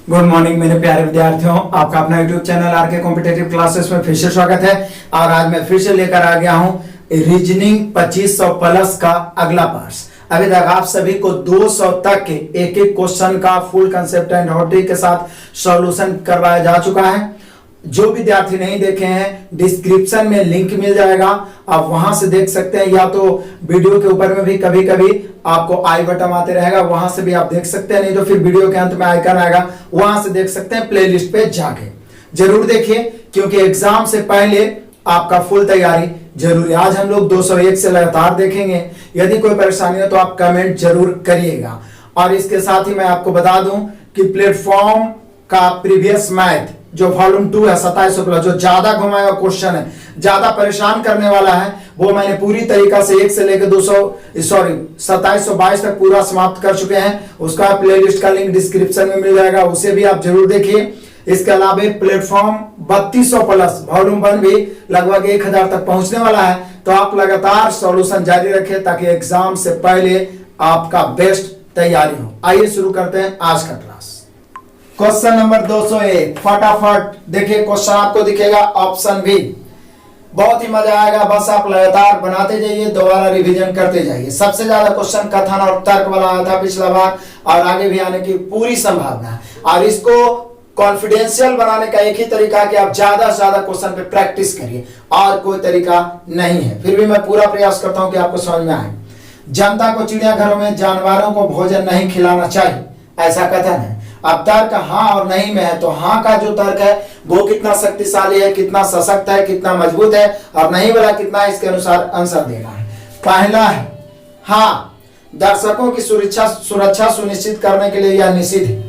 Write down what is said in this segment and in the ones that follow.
Good morning मेरे प्यारे विद्यार्थियों, आपका अपना YouTube channel RK competitive classes में फिर से स्वागत है। और आज मैं फिर से लेकर आ गया हूं रीजनिंग 2500 प्लस का अगला पार्ट। अभी तक आप सभी को 200 तक के एक एक क्वेश्चन का फुल कंसेप्ट एंड हॉटी के साथ सॉल्यूशन करवाया जा चुका है। जो विद्यार्थी नहीं देखे हैं, डिस्क्रिप्शन में लिंक मिल जाएगा, आप वहां से देख सकते हैं, या तो वीडियो के ऊपर में भी कभी कभी आपको आई बटन आते रहेगा, वहां से भी आप देख सकते हैं, नहीं तो फिर वीडियो के अंत में आइकन आएगा, वहां से देख सकते हैं। प्लेलिस्ट पे जाके जरूर देखिए, क्योंकि एग्जाम से पहले आपका फुल तैयारी जरूरी। आज हम लोग 201 से लगातार देखेंगे। यदि कोई परेशानी हो तो आप कमेंट जरूर करिएगा। और इसके साथ ही मैं आपको बता दूं कि प्लेटफॉर्म का प्रीवियस मैथ जो वॉल्यूम 2 है 2700 प्लस, जो ज्यादा घुमाया क्वेश्चन है, ज्यादा परेशान करने वाला है, वो मैंने पूरी तरीका से 1 से लेकर 2722 तक पूरा समाप्त कर चुके हैं। उसका प्लेलिस्ट का लिंक डिस्क्रिप्शन में मिल जाएगा, उसे भी आप जरूर देखिए। इसके अलावा प्लेटफॉर्म 3200 प्लस वॉल्यूम 1 भी लगभग 1000 तक पहुंचने वाला है। तो आप लगातार सॉल्यूशन जारी रखें ताकि एग्जाम से पहले आपका बेस्ट तैयारी हो। आइए शुरू करते हैं आज का क्लास। क्वेश्चन नंबर 201, फटाफट देखिए। क्वेश्चन आपको दिखेगा ऑप्शन बी। बहुत ही मजा आएगा, बस आप लगातार बनाते जाइए, दोबारा रिवीजन करते जाइए। सबसे ज्यादा क्वेश्चन कथन और तर्क वाला आया था पिछला बार, और आगे भी आने की पूरी संभावना है। और इसको कॉन्फिडेंशियल बनाने का एक ही तरीका है कि आप ज्यादा से ज्यादा क्वेश्चन पे प्रैक्टिस करिए, और कोई तरीका नहीं है। फिर भी मैं पूरा प्रयास करता हूं कि आपको समझ में आए। जनता को चिड़ियाघरों में जानवरों को भोजन नहीं खिलाना चाहिए, ऐसा कथन है। अब तर्क हाँ और नहीं में है, तो हाँ का जो तर्क है वो कितना शक्तिशाली है, कितना सशक्त है, कितना मजबूत है, और नहीं वाला कितना, इसके अनुसार आंसर देना है। पहला है हाँ, दर्शकों की सुरक्षा सुनिश्चित करने के लिए यह निषिद्ध है।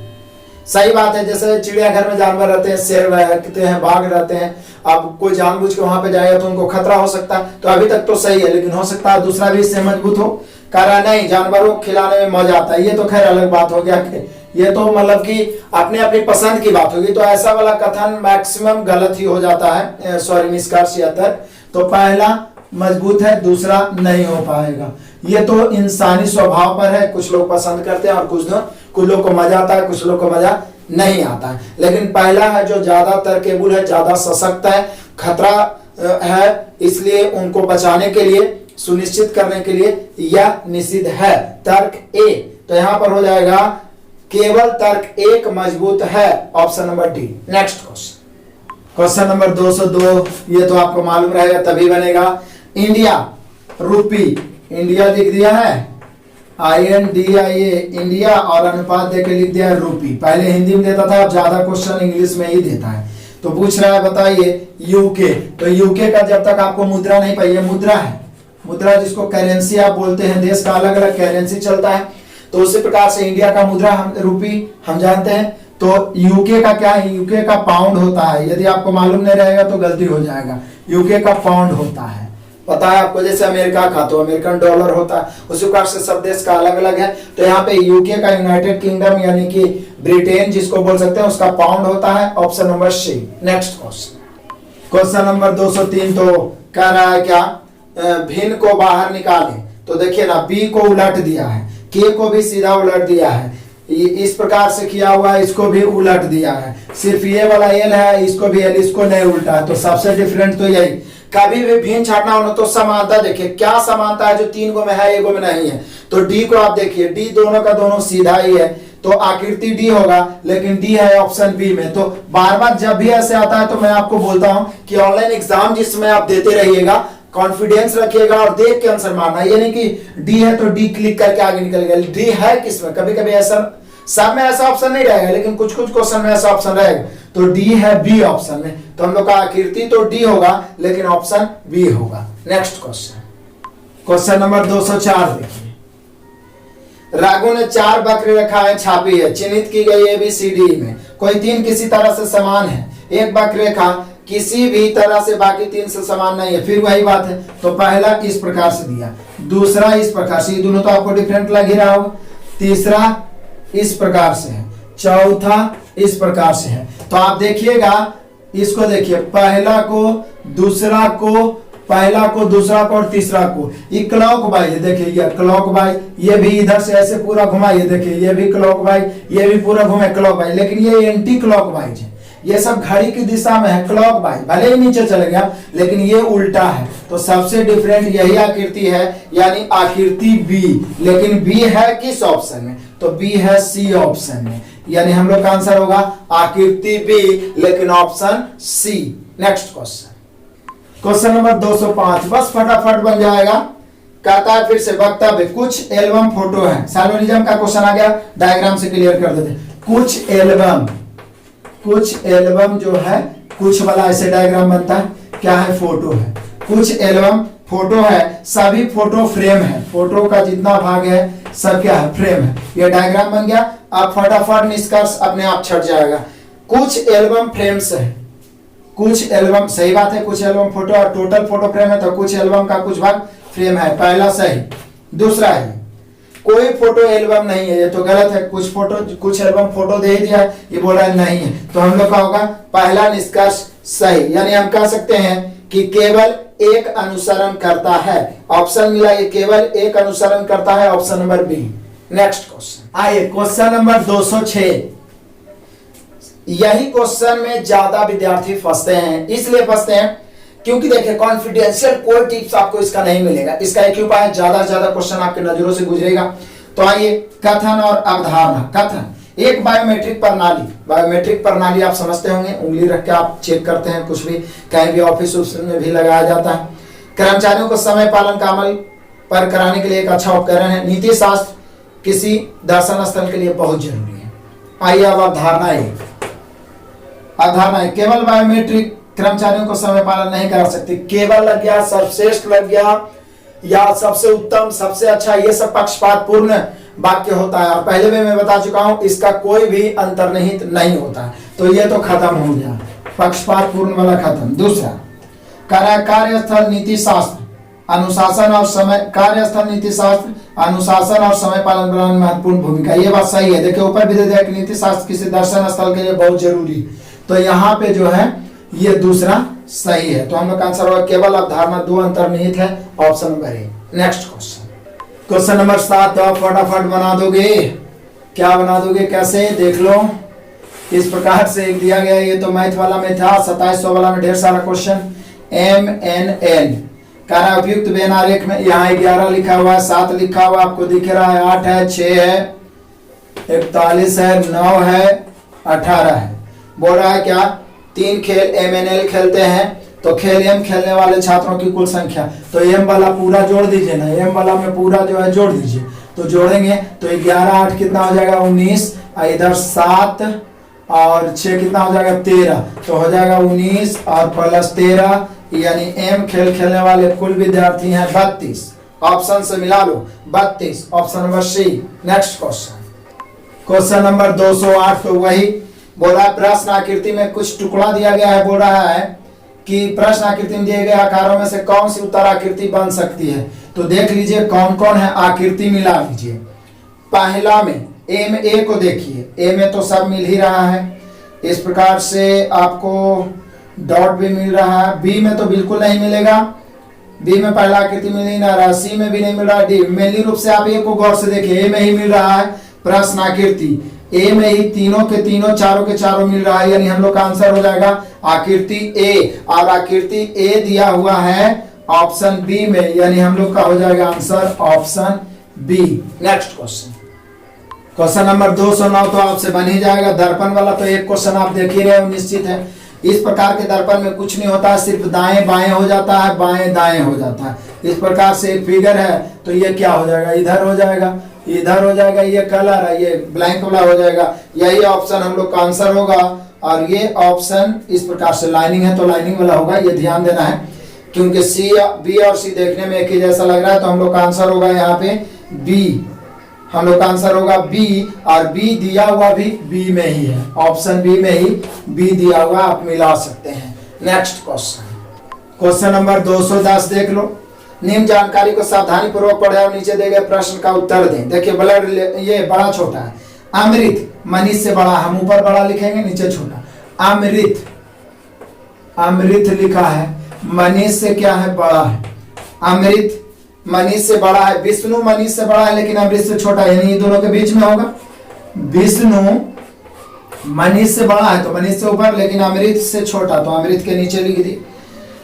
सही बात है। जैसे चिड़ियाघर में जानवर रहते हैं, शेर रहते हैं, बाघ रहते हैं। अब कोई जानबूझ के वहां पे जाएगा तो उनको खतरा हो सकता है, तो अभी तक तो सही है, लेकिन हो सकता है दूसरा भी इससे मजबूत हो। कह रहा नहीं, जानवरों को खिलाने में मजा आता है, ये तो खैर अलग बात हो गया। ये तो मतलब कि अपने अपनी पसंद की बात होगी, तो ऐसा वाला कथन मैक्सिमम गलत ही हो जाता है। सॉरी, निष्कर्ष या तर्क। तो पहला मजबूत है, दूसरा नहीं हो पाएगा। ये तो इंसानी स्वभाव पर है, कुछ लोग पसंद करते हैं और कुछ लोग को मजा आता है, कुछ लोग को मजा नहीं आता है। लेकिन पहला है जो ज्यादा तर्केबल है, ज्यादा सशक्त है, खतरा है, इसलिए उनको बचाने के लिए, सुनिश्चित करने के लिए यह निषिद्ध है। तर्क ए। तो यहां पर हो जाएगा केवल तर्क एक मजबूत है, option number D. Next question, question number 202। ये तो आपको मालूम रहेगा तभी बनेगा। इंडिया रूपी, इंडिया लिख दिया है INDIA, इंडिया, और अनुपात देके लिख दिया है रूपी। पहले हिंदी में देता था, अब ज्यादा क्वेश्चन इंग्लिश में ही देता है। तो पूछ रहा है बताइए यूके। तो यूके का जब तक आपको मुद्रा नहीं पाई, मुद्रा है, मुद्रा जिसको करेंसी आप बोलते हैं, देश का अलग अलग करेंसी चलता है, तो उसी प्रकार से इंडिया का मुद्रा हम रूपी हम जानते हैं। तो यूके का क्या है? यूके का पाउंड होता है। यदि आपको मालूम नहीं रहेगा तो गलती हो जाएगा। यूके का पाउंड होता है, पता है आपको। जैसे अमेरिका का तो अमेरिकन डॉलर होता है, उसी प्रकार से सब देश का अलग अलग है। तो यहाँ पे यूके का यूनाइटेड किंगडम यानी कि ब्रिटेन जिसको बोल सकते हैं, उसका पाउंड होता है, option number C. Next question, question number 203। तो कह रहा है क्या, भिन्न को बाहर निकालें। तो देखिए ना, बी को उलट दिया है, के को भी सीधा उलट दिया है, इस प्रकार से किया हुआ है, इसको भी उलट दिया है। सिर्फ ये वाला एल है, इसको भी एल, इसको नहीं उल्टा है। तो सबसे डिफरेंट तो यही। कभी भी भिन्न छाटना होना तो समानता देखिए, क्या समानता है जो 3 गो में है, 1 गो में नहीं है। तो डी को आप देखिए, डी दोनों का दोनों सीधा ही है, तो आकृति डी होगा, लेकिन डी है ऑप्शन बी में। तो बार बार जब भी ऐसे आता है तो मैं आपको बोलता हूं कि ऑनलाइन एग्जाम जिसमें आप देते रहिएगा, कॉन्फिडेंस रखिएगा और देख के आंसर मारना। ये नहीं कि डी है तो डी क्लिक करके आगे निकल गया। डी है किसमें, कभी कभी ऐसा सब में ऐसा ऑप्शन नहीं रहेगा, लेकिन कुछ कुछ क्वेश्चन में ऐसा ऑप्शन रहेगा। तो डी है बी ऑप्शन में, तो हम लोग का आकृति तो डी होगा, लेकिन ऑप्शन बी होगा। नेक्स्ट क्वेश्चन, क्वेश्चन नंबर 204 देखिए। राघु ने 4 वक्र रेखाएं छापी है, चिन्हित की गई ABCD में। कोई 3 किसी तरह से समान है, एक वक्र रेखा किसी भी तरह से बाकी 3 से समान नहीं है। फिर वही बात है। तो पहला इस प्रकार से दिया, दूसरा इस प्रकार से, ये दोनों तो आपको डिफरेंट लग ही रहा होगा। तीसरा इस प्रकार से है, चौथा इस प्रकार से है। तो आप देखिएगा, इसको देखिए, पहला को, दूसरा को पहला को, दूसरा को और तीसरा को। ये क्लॉक वाइज, देखिए ये क्लॉक वाइज, ये भी इधर से ऐसे पूरा घुमाइए, देखिए ये भी क्लॉक वाइज, ये भी पूरा घुमाए क्लॉक वाइज, लेकिन ये एंटी क्लॉक वाइज है। ये सब घड़ी की दिशा में है क्लॉक वाइज, भले ही नीचे चले गया लेकिन ये उल्टा है। तो सबसे डिफरेंट यही आकृति है, यानी आकृति बी। लेकिन बी है किस ऑप्शन में? तो बी है सी ऑप्शन में, यानी हम लोग का आंसर होगा आकृति बी, लेकिन option C. Next question, question number 205, बस फटाफट बन जाएगा। कहता है फिर से वक्तव्य, कुछ एल्बम फोटो है। साइलोनिज्म का क्वेश्चन आ गया, डायग्राम से क्लियर कर देते। कुछ एल्बम जो है, कुछ वाला ऐसे डायग्राम बनता है, क्या है? फोटो है। कुछ एल्बम फोटो है, सभी फोटो फ्रेम है। फोटो का जितना भाग है सब क्या है? फ्रेम है। ये डायग्राम बन गया। अब फटाफट निष्कर्ष अपने आप छट जाएगा। कुछ एल्बम फ्रेम्स है, कुछ एल्बम, सही बात है, कुछ एल्बम फोटो और टोटल फोटो फ्रेम है, तो कुछ एल्बम का कुछ भाग फ्रेम है, पहला सही। दूसरा है कोई फोटो एल्बम नहीं है, ये तो गलत है। कुछ फोटो, कुछ एल्बम फोटो दे ही दिया है, ये बोल रहा है नहीं है, तो हम लोग का होगा पहला निष्कर्ष सही। यानी हम कह सकते हैं कि केवल एक अनुसरण करता है। ऑप्शन मिला, ये केवल एक अनुसरण करता है, option number B. Next question आइए, क्वेश्चन नंबर 206। यही क्वेश्चन में ज्यादा विद्यार्थी फंसते हैं, इसलिए फंसते हैं क्योंकि देखिए कॉन्फिडेंशियल कोई टिप्स आपको इसका नहीं मिलेगा। इसका एक ही उपाय है, ज्यादा से ज्यादा क्वेश्चन आपके नजरों से गुजरेगा। तो आइए, कथन और अवधारणा। कथन, एक बायोमेट्रिक प्रणाली। बायोमेट्रिक प्रणाली आप समझते होंगे, उंगली रख के आप चेक करते हैं, कुछ भी कहीं भी ऑफिस में भी लगाया जाता है। कर्मचारियों को समय पालन का अमल पर कराने के लिए एक अच्छा उपकरण है। नीति शास्त्र किसी दर्शन स्थल के लिए बहुत जरूरी है। आइए अब अवधारणा। अवधारणा, केवल बायोमेट्रिक कर्मचारियों को समय पालन नहीं करा सकते। केवल लग गया, सर्वश्रेष्ठ लग गया, या सबसे उत्तम, सबसे अच्छा, ये सब पक्षपातपूर्ण वाक्य होता है। और पहले भी मैं बता चुका हूं, इसका कोई भी अंतर्निहित नहीं होता है। तो ये तो खत्म हो गया, पक्षपातपूर्ण वाला खत्म। दूसरा, कार्यस्थल नीति शास्त्र अनुशासन और समय, कार्यस्थल नीति शास्त्र अनुशासन और समय पालन बनाने में महत्वपूर्ण भूमिका। ये बात सही है। देखिए ऊपर भी दे दिया कि नीति शास्त्र किसी दर्शन स्थल के लिए बहुत जरूरी। तो यहाँ पे जो है ये दूसरा सही है। तो हम लोग का आंसर होगा केवल अवधारणा, दो अंतर्निहित है, option number A. Next question, question number 7। तो आप फटाफट बना दोगे, क्या बना दोगे, कैसे? देख लो, इस प्रकार से एक दिया गया, ये तो मैथ वाला में था, 2700 वाला में ढेर सारा क्वेश्चन। MNN कह रहा है उपयुक्त वेन आरेख में, यहाँ 11 लिखा हुआ है, 7 लिखा हुआ आपको दिख रहा है, 8 है, 6 है, 41 है, 9 है, 18 है। बोल रहा है क्या? 3 खेल MNL खेलते हैं, तो खेल M खेलने वाले छात्रों की कुल संख्या। तो M वाला पूरा जोड़ दीजिए ना, M वाला में पूरा जो है जोड़ दीजिए। तो जोड़ेंगे तो 11 8 कितना हो जाएगा? 19, इधर 7 और 6 कितना हो जाएगा? 13। तो हो जाएगा 19 और प्लस 13, यानी M खेल खेलने वाले कुल विद्यार्थी हैं 32। ऑप्शन से मिला लो, 32, option number C. Next question, question number 208। तो वही बोल रहा है, प्रश्न आकृति में कुछ टुकड़ा दिया गया है। बोल रहा है कि प्रश्न आकृति में दिए गए आकारों में से कौन सी उत्तर आकृति बन सकती है। तो देख लीजिए कौन कौन है, आकृति मिला लीजिए। पहला में ए में, ए को देखिए, ए में तो सब मिल ही रहा है, इस प्रकार से आपको डॉट भी मिल रहा है। बी में तो बिल्कुल नहीं मिलेगा, बी में पहला आकृति मिल नहीं रहा, सी में भी नहीं मिल रहा, डी मेनली रूप से आप ए को गौर से देखिए, ए में ही मिल रहा है प्रश्न आकृति, ए में ही तीनों के तीनों, चारों के चारों मिल रहा है, यानी हम लोग का आंसर हो जाएगा आकृति ए। और आकृति ए दिया हुआ है ऑप्शन बी में, यानी हम लोग का हो जाएगा answer option B. Next question, question number 209। तो आपसे बन ही जाएगा। दर्पण वाला तो एक क्वेश्चन आप देख ही रहे हो, निश्चित है। इस प्रकार के दर्पण में कुछ नहीं होता है, सिर्फ दाएं बाएं हो जाता है, बाएं दाएं हो जाता है। इस प्रकार से एक फिगर है, तो ये क्या हो जाएगा? इधर हो जाएगा, इधर हो जाएगा, ये कलर है, ये ब्लैंक वाला हो जाएगा। यही ऑप्शन हम लोग का आंसर होगा। और ये ऑप्शन इस प्रकार से लाइनिंग है, तो लाइनिंग वाला होगा, ये ध्यान देना है, क्योंकि सी, बी और सी देखने में एक ही जैसा लग रहा है। तो हम लोग का आंसर होगा यहाँ पे बी, हम लोग का आंसर होगा बी। और बी दिया हुआ भी बी में ही है, ऑप्शन बी में ही बी दिया हुआ, आप मिला सकते हैं। नेक्स्ट क्वेश्चन, क्वेश्चन नंबर 210 देख लो। निम्न जानकारी को सावधानी पूर्वक पढ़े और नीचे दिए गए प्रश्न का उत्तर दें। देखिए ब्लड, ये बड़ा छोटा है। अमृत मनीष से बड़ा, हम ऊपर बड़ा लिखेंगे, नीचे छोटा। अमृत, अमृत लिखा है, मनीष से क्या है, बड़ा है। अमृत मनीष से बड़ा है, विष्णु मनीष से बड़ा है लेकिन अमृत से छोटा है, यानी ये दोनों के बीच में होगा। विष्णु मनीष से बड़ा है तो मनीष से ऊपर, लेकिन अमृत से छोटा तो अमृत के नीचे लिख दी।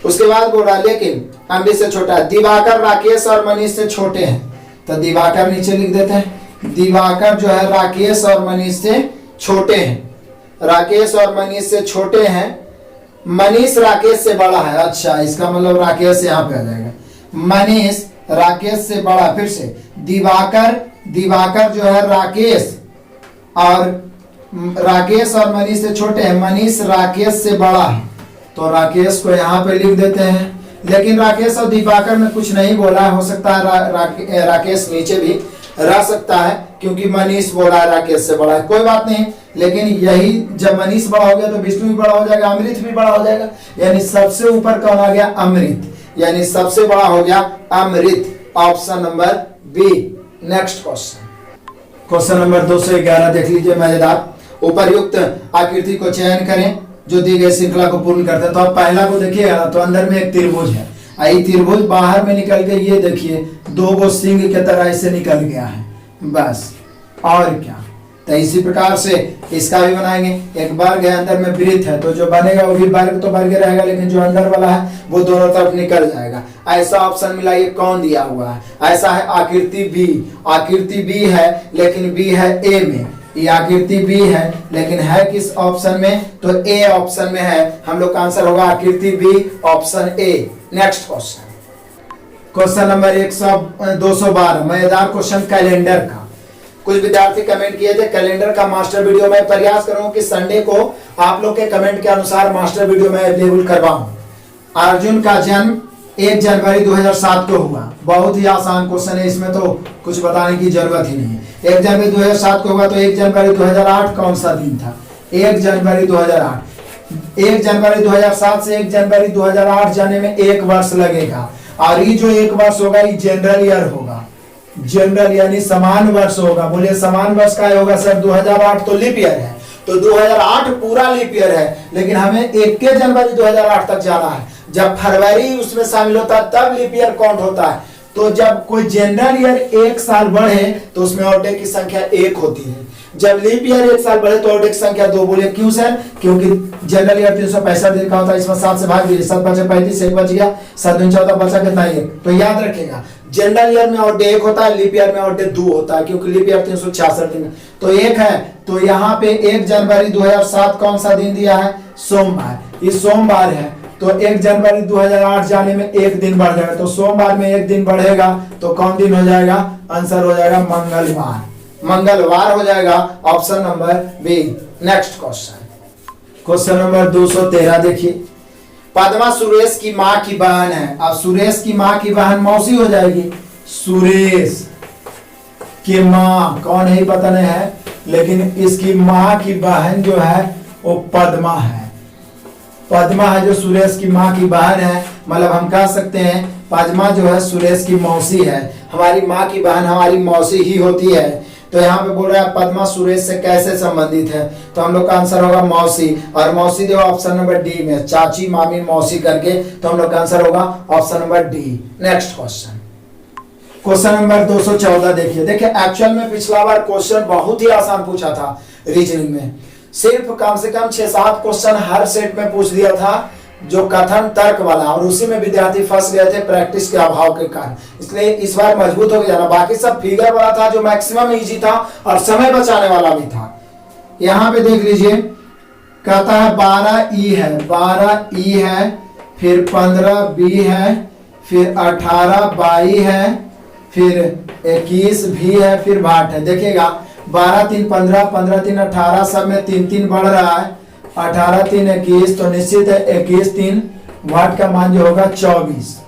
उसके बाद बोल रहा लेकिन अमृत से छोटा है। दिवाकर राकेश और मनीष से छोटे हैं, तो दिवाकर नीचे लिख देते हैं। दिवाकर जो है राकेश और मनीष से छोटे हैं, राकेश और मनीष से छोटे हैं। मनीष राकेश से बड़ा है, अच्छा इसका मतलब राकेश यहाँ पे आ जाएगा। मनीष राकेश से बड़ा, फिर से दिवाकर जो है राकेश और मनीष से छोटे हैं। मनीष राकेश से बड़ा है तो राकेश को यहाँ पे लिख देते हैं। लेकिन राकेश और दिवाकर में कुछ नहीं बोला है, हो सकता है राकेश नीचे भी रह सकता है क्योंकि मनीष बोला है राकेश से बड़ा है, कोई बात नहीं। लेकिन यही जब मनीष बड़ा हो गया तो विष्णु भी बड़ा हो जाएगा, अमृत भी बड़ा हो जाएगा, यानी सबसे ऊपर कौन आ गया, अमृत, यानी सबसे बड़ा हो गया अमृत। Option number B. Next question number 211 देख लीजिए, मजेदार। उपर्युक्त आकृति को चयन करें जो दी गई श्रृंखला को पूर्ण करते हैं। तो आप पहला को देखिएगा ना, तो अंदर में एक त्रिभुज है, आई त्रिभुज बाहर में निकल के ये देखिए दो गो सिंह के तरह ऐसे निकल गया है, बस और क्या। तो इसी प्रकार से इसका भी बनाएंगे। एक वर्ग है, अंदर में वृत्त है, तो जो बनेगा वो भी वर्ग तो वर्ग रहेगा, लेकिन जो अंदर वाला है वो दोनों तरफ निकल जाएगा। ऐसा ऑप्शन मिला, ये कौन दिया हुआ है, ऐसा है आकृति बी। आकृति बी है लेकिन बी है ए में, ये आकृति बी है लेकिन है किस ऑप्शन में, तो ए ऑप्शन में है। हम लोग का आंसर होगा आकृति B, option A. Next question number 212 मजेदार क्वेश्चन कैलेंडर का। कुछ विद्यार्थी कमेंट किए थे कैलेंडर का मास्टर वीडियो। मैं प्रयास करूंगा कि संडे को आप लोग के कमेंट के अनुसार मास्टर वीडियो में अवेलेबल करवाऊं। अर्जुन का जन्म 1 जनवरी 2007 को हुआ। बहुत ही आसान क्वेश्चन है, इसमें तो कुछ बताने की जरूरत ही नहीं है। 1 जनवरी 2007 को हुआ तो 1 जनवरी 2008 कौन सा दिन था, 1 जनवरी 2008। 1 जनवरी 2007 से 1 जनवरी 2008 जाने में 1 वर्ष लगेगा, और ये जो 1 वर्ष होगा ये जनरल ईयर होगा, जनरल यानी समान वर्ष होगा। बोले समान वर्ष का होगा सर, 2008 तो लीप ईयर है, तो 2008 पूरा लीप ईयर है, लेकिन हमें 1 जनवरी 2008 तक जाना है। जब फरवरी उसमें शामिल होता है तब लीप ईयर काउंट होता है। तो जब कोई जनरल ईयर 1 साल बढ़े तो उसमें ऑड डे की संख्या 1 होती है। जब लीप ईयर 1 साल बढ़े तो ऑड डे की संख्या 2। बोले क्यों सर, क्योंकि जनरल ईयर 365 दिन का होता है, इसमें 7 से भाग दीजिए, 7 बचे 35, 1 बच गया, 7 दूनी 14, बचा कितना 1। तो याद रखेगा जनरल ईयर में ऑड डे 1 होता है, लीप ईयर में ऑड डे 2 होता है, क्योंकि लीप ईयर 366 दिन तो 1 है। तो यहाँ पे 1 जनवरी 2007 कौन सा दिन दिया है, सोमवार, ये सोमवार है। तो 1 जनवरी 2008 जाने में 1 दिन बढ़ जाएगा, तो सोमवार में 1 दिन बढ़ेगा तो कौन दिन हो जाएगा, आंसर हो जाएगा मंगलवार, मंगलवार हो जाएगा, option number B. Next question number 213 देखिए। पद्मा सुरेश की माँ की बहन है। अब सुरेश की माँ की बहन मौसी हो जाएगी। सुरेश की माँ कौन है पता नहीं है, लेकिन इसकी माँ की बहन जो है वो पद्मा है। पद्मा है जो सुरेश की माँ की बहन है, मतलब हम कह सकते हैं पद्मा जो है सुरेश की मौसी है। हमारी माँ की बहन हमारी मौसी ही होती है। तो यहाँ पे बोल रहा है पद्मा सुरेश से कैसे संबंधित है, तो हम लोग का आंसर होगा मौसी, और मौसी जो ऑप्शन नंबर डी में, चाची मामी मौसी करके, तो हम लोग का आंसर होगा option number D. Next question number 214 देखिए। देखिए एक्चुअल में पिछला बार क्वेश्चन बहुत ही आसान पूछा था रीजनिंग में, सिर्फ कम से कम 6-7 क्वेश्चन हर सेट में पूछ दिया था जो कथन तर्क वाला, और उसी में विद्यार्थी फंस गए थे प्रैक्टिस के अभाव के कारण। इसलिए इस बार मजबूत होकर जाना। बाकी सब फिगर वाला था जो मैक्सिमम इजी था और समय बचाने वाला भी था। यहाँ पे देख लीजिए, कहता है 12 ई है, 12 ई है, फिर 15 बी है, फिर 18 बाई है, फिर 21 भी है, फिर 8 है। देखिएगा 12 3 15, 15 3 18, सब में 3 3 बढ़ रहा है, 18 3 21, तो निश्चित है 21 3 वाट का मान जो होगा 24।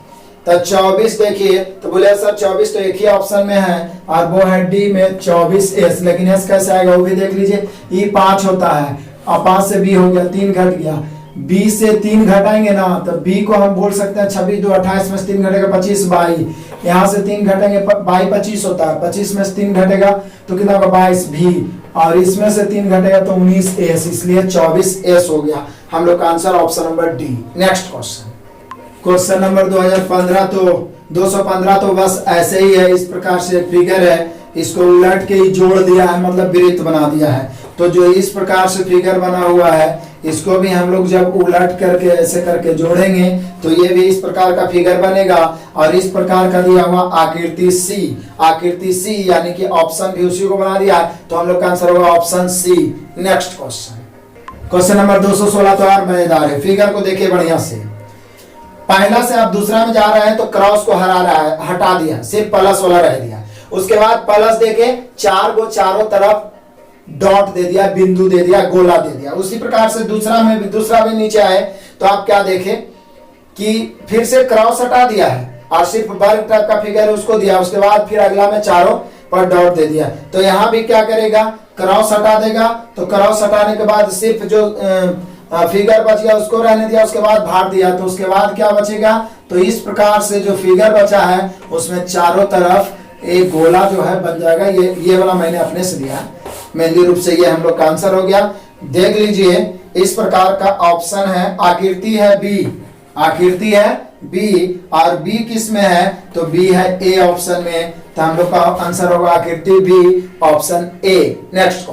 तो 24 देखिए, तो बोले सर 24 तो एक ही ऑप्शन में है और वो है डी में 24S, लेकिन एस कैसे आएगा वो भी देख लीजिए। ई 5 होता है और 5 से बी हो गया, 3 घट गया, बी से 3 घटाएंगे ना तो बी को हम बोल सकते हैं 26 2 28 में से 3 घटेगा 25 22, यहाँ से 3 घटेंगे 22 25 होता है, 25 में से 3 घटेगा तो कितना होगा 22 भी, और इसमें से 3 घटेगा तो 19S, इसलिए 24S हो गया। हम लोग का answer option number D. Next question number 215 तो बस ऐसे ही है, इस प्रकार से फिगर है, इसको उलट के ही जोड़ दिया है, मतलब वृत्त बना दिया है। तो जो इस प्रकार से फिगर बना हुआ है, इसको भी हम लोग जब उलट करके ऐसे करके जोड़ेंगे तो ये भी इस प्रकार का फिगर बनेगा। और इस प्रकार का दिया हुआ आकृति सी यानी कि ऑप्शन भी उसी को बना दिया है, तो हम लोग का आंसर होगा option C. Next question number 216 तो और मजेदार है, फिगर को देखिए बढ़िया से। पहला से आप दूसरा में जा रहे हैं तो क्रॉस को हटा दिया, सिर्फ प्लस वाला रह दिया। उसके बाद प्लस देके 4 को चारों तरफ डॉट दे दिया, बिंदु दे दिया, गोला दे दिया। उसी प्रकार से दूसरा भी नीचे आए तो आप क्या देखें कि फिर से क्रॉस हटा दिया है और सिर्फ वर्ग टाइप का फिगर उसको दिया। उसके बाद फिर अगला में चारों पर डॉट दे दिया। तो यहाँ भी क्या करेगा, क्रॉस हटा देगा। तो क्रॉस हटाने के बाद सिर्फ जो फिगर बच गया उसको रहने दिया, उसके बाद भाग दिया। तो उसके बाद क्या बचेगा, तो इस प्रकार से जो फिगर बचा है उसमें चारों तरफ एक गोला जो है बन जाएगा। ये वाला मैंने अपने से दिया, मेनली रूप से ये हम लोग का आंसर हो गया। देख लीजिए, इस प्रकार का ऑप्शन है, आकृति है बी और बी किस में है, तो बी है ए ऑप्शन में। तो हम लोग का आंसर होगा आकृति B option A. Next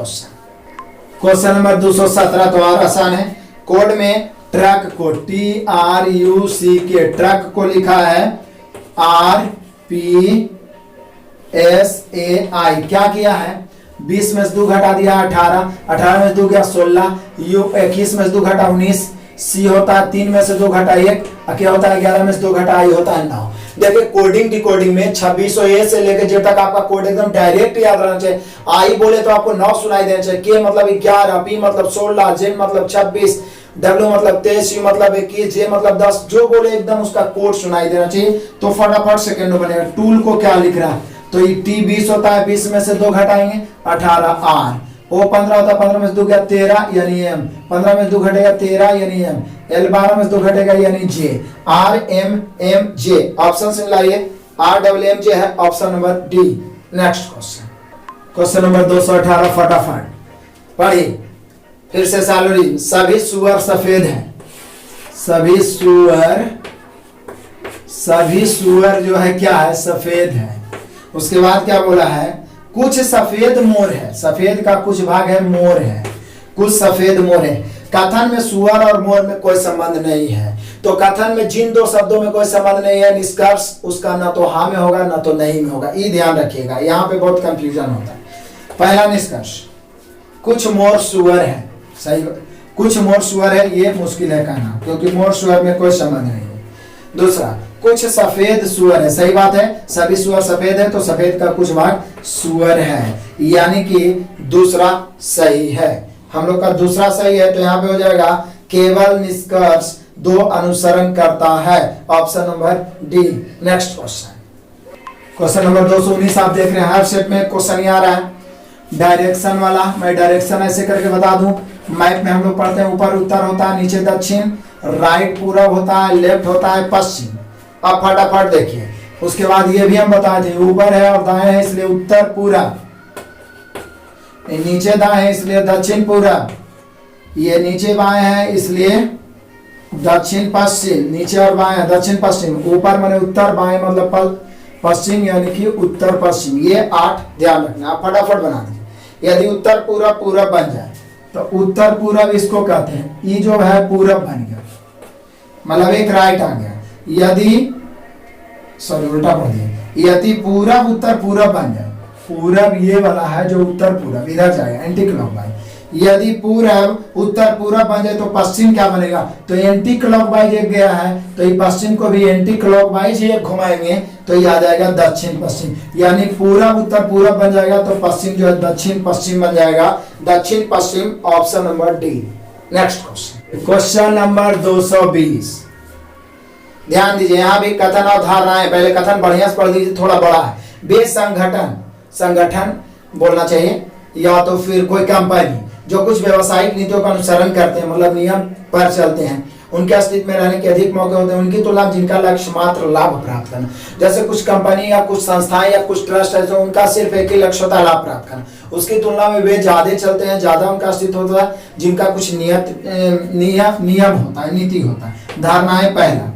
question number 217 तो और आसान है। कोड में ट्रक को TRUCK ट्रक को लिखा है RPSAI। क्या किया है, 20 में से 2 घटा दिया 18 में से 2 गया 16, 21 में से 2 घटा 19, सी होता है 3 में से 2 घटा 1, क्या होता है 11 में से 2 घटा आई होता है 9। देखिए कोडिंग डिकोडिंग में 2600 से लेकर जेड तक आपका कोड एकदम डायरेक्ट याद रहना चाहिए। आई बोले तो आपको 9 सुनाई देना चाहिए, के मतलब 11, पी मतलब 16, जेड मतलब 26, डब्ल्यू मतलब 23, यू मतलब 21, जे मतलब 10, जो बोले एकदम उसका कोड सुनाई देना चाहिए। तो फटाफट सेकंड बनेगा। टूल को क्या लिख रहा है, तो ये टी 20 होता है, 20 में से 2 घटाएंगे 18 आर। ओ 15 होता है, 15 में से 2 गया 13 यानी एम, 15 में से 2 घटेगा 13 यानी एम, एल 12 में से 2 घटेगा यानी J, R M M J. Option से मिलाइए, आर डबल एम जे है option number D. Next question number 218 फटाफट पढ़िए फिर से सालोरी। सभी सुअर सफेद हैं, सभी सुअर जो है क्या है, सफेद है। उसके बाद क्या बोला है, कुछ सफेद मोर है, सफेद का कुछ भाग है, मोर है, कुछ सफेद मोर है। कथन में सुअर और मोर में कोई संबंध नहीं है। तो कथन में जिन 2 शब्दों में कोई संबंध नहीं है, निष्कर्ष उसका ना तो हाँ में होगा ना तो नहीं में होगा। ये ध्यान रखिएगा, यहाँ पे बहुत कंफ्यूजन होता है। पहला निष्कर्ष, कुछ मोर सुअर है, सही, कुछ मोर सुअर है, ये मुश्किल है कहना क्योंकि मोर सुअर में कोई संबंध नहीं है। दूसरा, कुछ सफेद सुअर है, सही बात है, सभी सुअर सफेद है तो सफेद का कुछ भाग सुअर है, यानी कि दूसरा सही है। हम लोग का दूसरा सही है, तो यहाँ पे हो जाएगा केवल निष्कर्ष 2 अनुसरण करता है, option number D. Next question number 219 आप देख रहे हैं, हर सेट में क्वेश्चन आ रहा है डायरेक्शन वाला। मैं डायरेक्शन ऐसे करके बता दूं, मैप में हम लोग पढ़ते हैं ऊपर उत्तर होता है, नीचे दक्षिण, राइट पूरब होता है, लेफ्ट होता है पश्चिम। अब फटाफट देखिए, उसके बाद ये भी हम बताए थे, ऊपर है और दाएं है इसलिए उत्तर पूरब, नीचे दाएं है इसलिए दक्षिण पूरब, ये नीचे बाएं है इसलिए दक्षिण पश्चिम, नीचे और बाएं है दक्षिण पश्चिम, ऊपर माने उत्तर, बाएं मतलब पश्चिम यानी कि उत्तर पश्चिम। ये 8 ध्यान रखना, आप फटाफट बना दीजिए। यदि उत्तर पूरब पूरब बन जाए तो उत्तर पूरब इसको कहते हैं, ये जो है पूरब बन गया, मतलब एक राइट आ गया। यदि सॉरी उल्टा पढ़ दिया, यदि पूरब उत्तर पूरब बन जाए, पूरब ये वाला है जो उत्तर पूरब इधर जाएगा एंटी क्लॉकवाइज। यदि पूरब उत्तर पूरब बन जाए तो पश्चिम क्या बनेगा, तो एंटी क्लॉकवाइज एक गया है तो ये पश्चिम को भी एंटी क्लॉकवाइज ही घुमाएंगे तो ये आ जाएगा दक्षिण पश्चिम, यानी पूरब उत्तर पूरब बन जाएगा तो पश्चिम जो है दक्षिण पश्चिम बन जाएगा, दक्षिण पश्चिम, option number D. Next question number 220 ध्यान दीजिए, यहाँ भी कथन और धारणाएं, पहले कथन बढ़िया से पढ़ लीजिए, थोड़ा बड़ा है। बेसंगठन, संगठन बोलना चाहिए, या तो फिर कोई कंपनी जो कुछ व्यवसायिक नीतियों का अनुसरण करते हैं, मतलब नियम पर चलते हैं, उनके अस्तित्व में रहने के अधिक मौके होते हैं उनकी तुलना जिनका लक्ष्य मात्र लाभ प्राप्त करना। जैसे कुछ कंपनी या कुछ संस्थाएं या कुछ ट्रस्ट है जो उनका सिर्फ एक ही लक्ष्य होता है लाभ प्राप्त करना, उसकी तुलना में वे ज्यादा चलते हैं, ज्यादा उनका अस्तित्व होता है, जिनका कुछ नियम होता है, नीति होता है। धारणाएं, पहला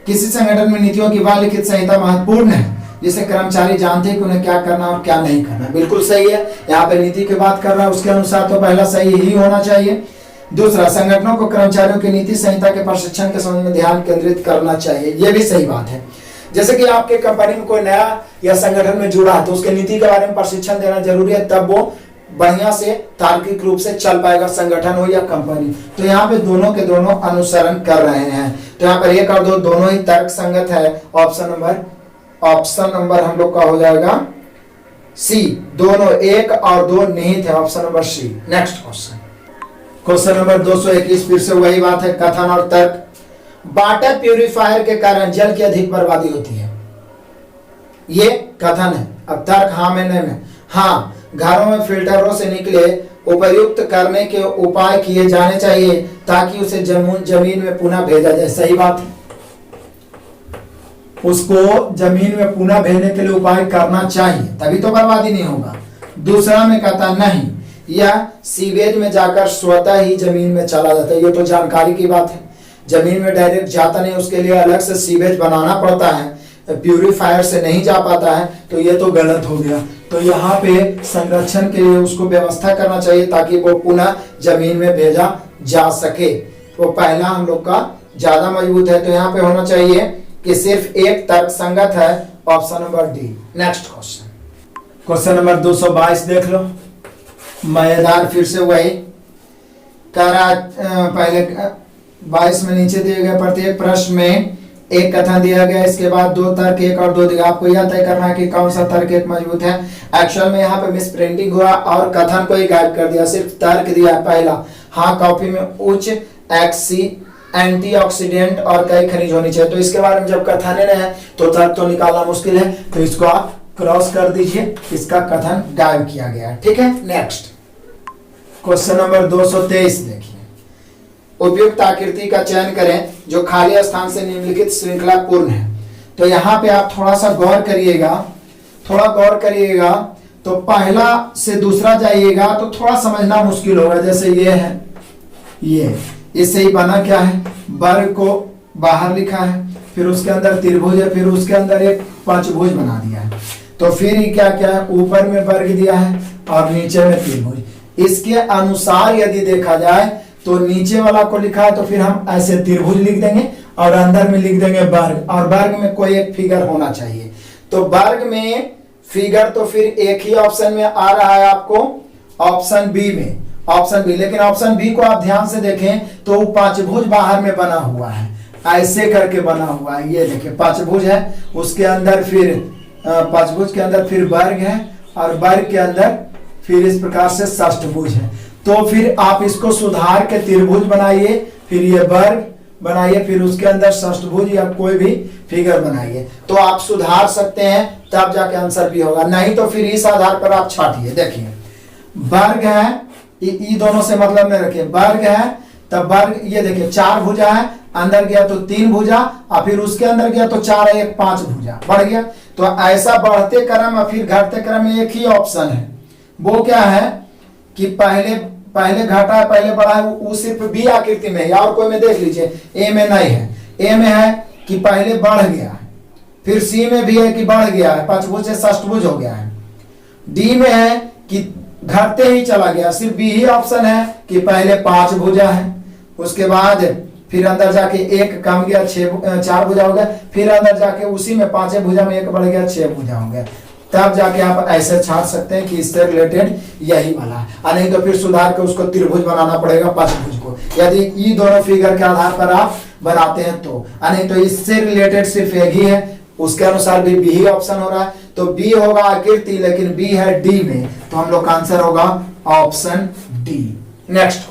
किसी संगठन में नीतियों की वह लिखित संहिता महत्वपूर्ण है जिसे कर्मचारी जानते हैं कि उन्हें क्या करना और क्या नहीं करना। बिल्कुल सही है, यहाँ पे नीति की बात कर रहा है, उसके अनुसार तो पहला सही ही होना चाहिए। दूसरा, संगठनों को कर्मचारियों की नीति संहिता के प्रशिक्षण के संबंध में ध्यान केंद्रित करना चाहिए, ये भी सही बात है। जैसे कि आपके कंपनी में कोई नया या संगठन में जुड़ा है तो उसके नीति के बारे में प्रशिक्षण देना जरूरी है, तब वो बढ़िया से तार्किक रूप से चल पाएगा, संगठन हो या कंपनी। तो यहाँ पे दोनों के दोनों अनुसरण कर रहे हैं, तो यहाँ पर 1 और 2 दोनों ही तर्क संगत है। ऑप्शन नंबर हम लोग का हो जाएगा सी, दोनों 1 और 2 निहित है, option number C. Next question number 221, फिर से वही बात है, कथन और तर्क। वाटर प्यूरिफायर के कारण जल की अधिक बर्बादी होती है, ये कथन है। अब तर्क हाँ में नहीं में, हाँ घरों में फिल्टरों से निकले उपयुक्त करने के उपाय किए जाने चाहिए ताकि उसे जमीन में पुनः भेजा जाए, सही बात है, उसको जमीन में पुनः भेजने के लिए उपाय करना चाहिए, तभी तो बर्बादी नहीं होगा। दूसरा में कहता नहीं, यह सीवेज में जाकर स्वतः ही जमीन में चला जाता है, ये तो जानकारी की बात है, जमीन में डायरेक्ट जाता नहीं, उसके लिए अलग से सीवेज बनाना पड़ता है, प्यूरिफायर से नहीं जा पाता है, तो ये तो गलत हो गया। तो यहाँ पे संरक्षण के लिए उसको व्यवस्था करना चाहिए ताकि वो पुनः जमीन में भेजा जा सके। तो पहला हम लोग का ज्यादा मजबूत है, तो यहाँ पे होना चाहिए कि सिर्फ एक तर्क संगत है, option number D. Next question number 222 देख लो, मजेदार, फिर से वही कह रहा, पहले 22 में नीचे दिए गए प्रत्येक प्रश्न में एक कथन दिया गया, इसके बाद 2 तर्क 1 और 2 दिया, आपको यह तय करना है कि कौन सा तर्क एक मजबूत है। एक्चुअल में यहाँ पे मिस प्रिंटिंग हुआ और कथन को ही गायब कर दिया, सिर्फ तर्क दिया। पहला, हाँ कॉफी में उच्च एंटीऑक्सीडेंट और कई खनिज होनी चाहिए, तो इसके बारे में जब कथन है तो तर्क तो निकालना मुश्किल है, तो इसको आप क्रॉस कर दीजिए, इसका कथन गायब किया गया है। ठीक है, नेक्स्ट क्वेश्चन नंबर 223 देखिए, उपयुक्त आकृति का चयन करें जो खाली स्थान से निम्नलिखित श्रृंखला पूर्ण है। तो यहाँ पे आप थोड़ा सा गौर करिएगा, तो पहला से दूसरा जाइएगा तो थोड़ा समझना मुश्किल होगा। जैसे ये है, ये इससे ही बना क्या है, वर्ग को बाहर लिखा है, फिर उसके अंदर त्रिभुज है, फिर उसके अंदर एक पंचभुज बना दिया है, तो फिर क्या क्या है, ऊपर में वर्ग दिया है और नीचे में त्रिभुज। इसके अनुसार यदि देखा जाए तो नीचे वाला को लिखा है तो फिर हम ऐसे त्रिभुज लिख देंगे और अंदर में लिख देंगे वर्ग, और वर्ग में कोई एक फिगर होना चाहिए। तो वर्ग में फिगर तो फिर एक ही ऑप्शन में आ रहा है आपको, ऑप्शन बी में, ऑप्शन बी। लेकिन ऑप्शन बी को आप ध्यान से देखें तो पांचभुज बाहर में बना हुआ है, ऐसे करके बना हुआ है, ये देखिए पांचभुज है, उसके अंदर फिर पांचभुज के अंदर फिर वर्ग है, और वर्ग के अंदर फिर इस प्रकार से षष्ठभुज है। तो फिर आप इसको सुधार के त्रिभुज बनाइए, फिर ये वर्ग बनाइए, फिर उसके अंदर षष्ठभुज या कोई भी फिगर बनाइए, तो आप सुधार सकते हैं, तब जाके आंसर भी होगा, नहीं तो फिर इस आधार पर आप छाटिए। देखिए वर्ग है, ई दोनों से मतलब नहीं रखिए, वर्ग है तब वर्ग, ये देखिए 4 भुजा है, अंदर गया तो 3 भुजा, और फिर उसके अंदर गया तो 4 है, 1 5 भुजा बढ़ गया। तो ऐसा बढ़ते क्रम और फिर घटते क्रम में एक ही ऑप्शन है, वो क्या है कि पहले घटा है पहले बढ़ा है, वो सिर्फ बी आकृति में है, और कोई में देख लीजिए, ए में नहीं है। ए में है कि पहले बढ़ गया है, फिर सी में भी है कि बढ़ गया है, पंचभुज से षष्ठभुज हो गया है। डी में है कि घटते ही चला गया, सिर्फ बी ही ऑप्शन है कि पहले 5 भुजा है, उसके बाद फिर अंदर जाके 1 कम गया, 4 भुजा हो गया, फिर अंदर जाके उसी में 5 भुजा में 1 बढ़ गया, 6 भुजा हो गया। तब जाके आप ऐसे छाट सकते हैं कि इससे रिलेटेड यही वाला है, और नहीं तो फिर सुधार के उसको त्रिभुज बनाना पड़ेगा, पंचभुज को, यदि ये दोनों फिगर के आधार पर आप बनाते हैं तो, नहीं तो इससे रिलेटेड सिर्फ एक ही है, उसके अनुसार भी बी ही ऑप्शन हो रहा है, तो बी होगा आकृति, लेकिन बी है डी में, तो हम लोग का आंसर होगा option D. Next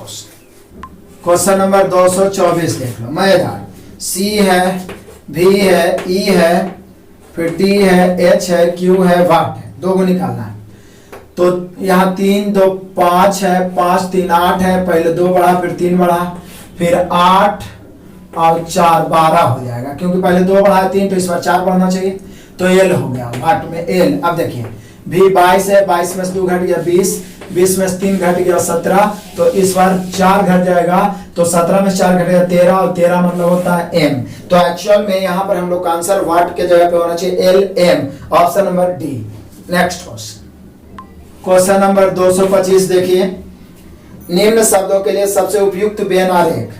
question number 224 देख लो, मजेदार, सी है, भी है, ई है, फिर टी है, एच है, क्यू है, वाट है, 2 को निकालना है। तो यहाँ 3 2 5 है, 5 3 8 है, पहले 2 बढ़ा फिर 3 बढ़ा, फिर 8 और 4 12 हो जाएगा, क्योंकि पहले 2 बढ़ा 3 तो इस बार 4 बढ़ना चाहिए, तो एल हो गया, वाट में एल। अब देखिए भी 22 है, 22 में से 2 घट गया 20, 20 में से 3 घट गया 17, तो इस बार 4 घट जाएगा, तो 17 में 4 घट गया 13, और 13 मतलब होता है m। तो एक्चुअल में यहाँ पर हम लोग का आंसर वाट के जगह पे होना चाहिए LM, option number D. Next question number 225 देखिए, निम्न शब्दों के लिए सबसे उपयुक्त व्यंजन आरेख।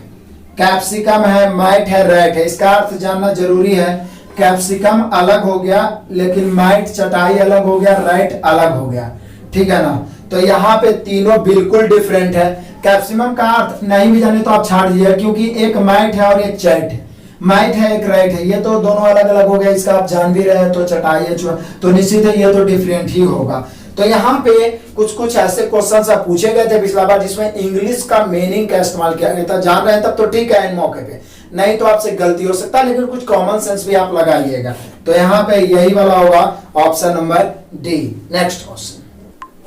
कैप्सिकम है, माइट है, रैट है। इसका अर्थ जानना जरूरी है। कैप्सिकम अलग हो गया, लेकिन माइट चटाई अलग हो गया, रैट अलग हो गया, ठीक है ना। तो यहाँ पे तीनों बिल्कुल डिफरेंट है। कैप्सिकम का अर्थ नहीं भी जाने तो आप छाड़ दीजिए, क्योंकि एक माइट है और एक चैट है। माइट है, एक रैट है, ये तो दोनों अलग अलग हो गए। इसका आप जान भी रहे हैं, तो चटाई है, तो निश्चित है ये तो डिफरेंट ही होगा। तो यहाँ पे कुछ कुछ ऐसे क्वेश्चन आप पूछे गए थे पिछला बार जिसमें इंग्लिश का मीनिंग का इस्तेमाल किया गया था। जान रहे हैं तब तो ठीक है, इन मौके पे नहीं तो आपसे गलती हो सकता है, लेकिन कुछ कॉमन सेंस भी आप लगाइएगा। तो यहाँ पे यही वाला होगा, option number D. Next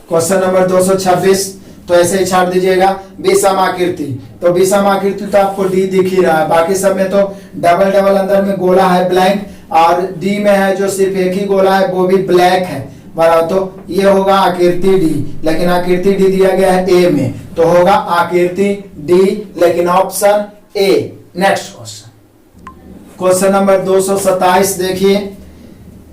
question number 226, तो ऐसे ही छाड़ दीजिएगा। विषम आकृति, तो विषम आकृति तो आपको डी दिख ही रहा है, बाकी सब में तो डबल डबल अंदर में गोला है ब्लैंक, और डी में है जो सिर्फ एक ही गोला है वो भी ब्लैक है बराबर। तो ये होगा आकृति डी, लेकिन आकृति डी दिया गया है ए में, तो होगा आकृति डी, लेकिन option A. Next question number 227 देखिए,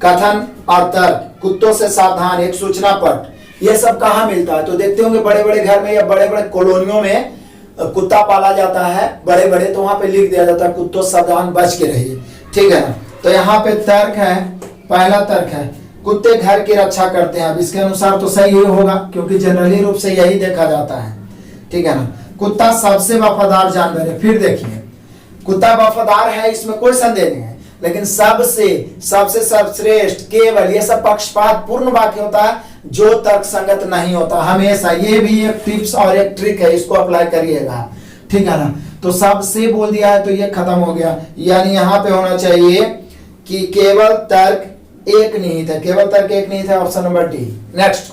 कथन और तर्क, कुत्तों से सावधान, एक सूचना पट, ये सब कहाँ मिलता है? तो देखते होंगे बड़े बड़े घर में या बड़े बड़े कॉलोनियों में कुत्ता पाला जाता है बड़े बड़े, तो वहां पे लिख दिया जाता है कुत्तों सावधान बच के रहिए, ठीक है ना। तो यहाँ पे तर्क है, पहला तर्क है कुत्ते घर की रक्षा करते हैं। अब इसके अनुसार तो सही ही होगा, क्योंकि जनरली रूप से यही देखा जाता है, ठीक है ना। कुत्ता सबसे वफादार जानवर है। फिर देखिए, कुत्ता वफादार है, इसमें कोई संदेह नहीं है, लेकिन सबसे सबसे सर्वश्रेष्ठ, केवल, ये सब पक्षपात पूर्ण वाक्य होता है जो तर्क संगत नहीं होता हमेशा। ये भी एक टिप्स और एक ट्रिक है, इसको अप्लाई करिएगा, ठीक है ना। तो सबसे बोल दिया है तो ये खत्म हो गया, यानी यहाँ पे होना चाहिए कि केवल तर्क एक निहित है, केवल तर्क एक निहित है, option number D. Next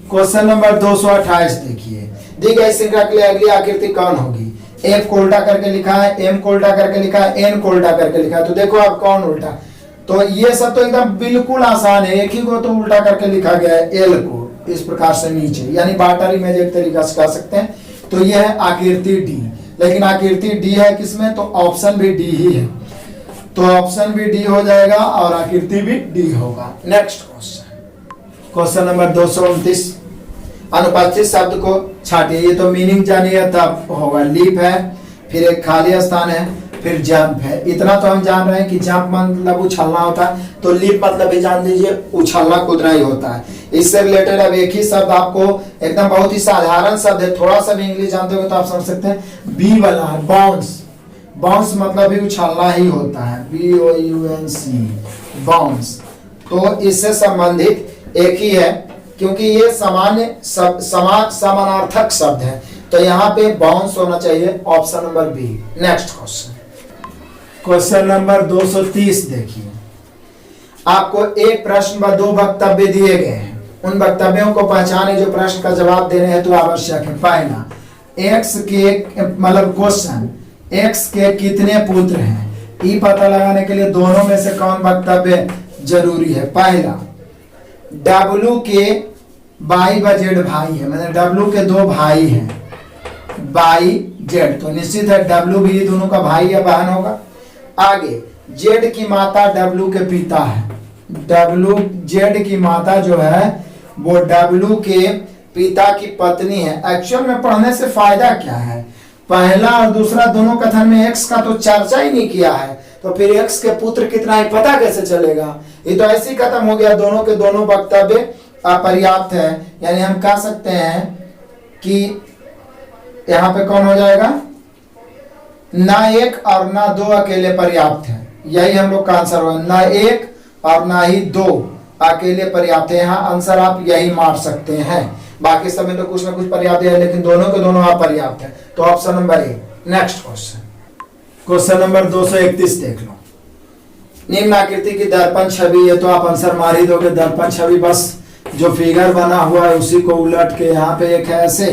question number 228 देखिए, दी गई श्रृंखला के लिए अगली आकृति कौन होगी? एफ को उल्टा करके लिखा है, एम को उल्टा करके लिखा है, एन को उल्टा करके लिखा है। तो देखो आप कौन उल्टा, तो ये सब तो एकदम बिल्कुल आसान है। एक ही को तो उल्टा करके लिखा गया है, एल को इस प्रकार से नीचे, यानी बाटर इमेज एक तरीका से कह सकते हैं। तो ये है आकृति डी, लेकिन आकृति डी है किसमें? तो ऑप्शन भी डी ही है, तो ऑप्शन भी डी हो जाएगा और आकृति भी डी होगा। नेक्स्ट क्वेश्चन नंबर 229, अनुपस्थित शब्द को छाटिए। ये तो मीनिंग जानिए तब होगा। लीप है, फिर एक खाली स्थान है, फिर जंप है। इतना तो हम जान रहे हैं कि जंप मतलब उछलना होता है, तो लीप मतलब भी जान लीजिए उछलना कूदना ही होता है। इससे रिलेटेड अब एक ही शब्द आपको एकदम बहुत ही साधारण शब्द है, थोड़ा सा भी इंग्लिश जानते हो तो आप समझ सकते हैं। बी वाला है बाउंस, बाउंस मतलब भी उछलना ही होता है, BOUNC बाउंस। तो इससे संबंधित एक ही है, क्योंकि ये सामान्य समानार्थक शब्द है, तो यहाँ पे बाउंस होना चाहिए, option number B. Next question number 230 देखिए, आपको एक प्रश्न व 2 वक्तव्य दिए गए हैं। उन वक्तव्यों को पहचाने जो प्रश्न का जवाब देने हेतु आवश्यक है। पहला, एक्स के मतलब क्वेश्चन, एक्स के कितने पुत्र हैं? ई पता लगाने के लिए दोनों में से कौन वक्तव्य जरूरी है? पहला, डब्लू के बाई व जेड भाई है, मतलब डब्लू के 2 भाई हैं, बाई जेड, तो निश्चित है डब्लू भी दोनों का भाई या बहन होगा। आगे, जेड की माता डब्लू के पिता है, डब्लू जेड की माता जो है वो डब्लू के पिता की पत्नी है। एक्चुअल में पढ़ने से फायदा क्या है? पहला और दूसरा दोनों कथन में एक्स का तो चर्चा ही नहीं किया है, तो फिर एक्स के पुत्र कितना है पता कैसे चलेगा? ये तो ऐसे ही खत्म हो गया, दोनों के दोनों वक्तव्य अपर्याप्त है। यानी हम कह सकते हैं कि यहाँ पे कौन हो जाएगा? ना एक और ना 2 अकेले पर्याप्त है, यही हम लोग का आंसर होगा। ना एक और ना ही 2 अकेले पर्याप्त है, यहाँ आंसर आप यही मार सकते हैं। बाकी सब में तो कुछ ना कुछ पर्याप्त है, लेकिन दोनों के दोनों अपर्याप्त है, तो option number A. Next question number 231 देख लो, निम्न आकृति की दर्पण छवि, ये तो आप आंसर मार ही दोगे। दर्पण छवि बस जो फिगर बना हुआ है उसी को उलट के यहाँ पे एक है ऐसे,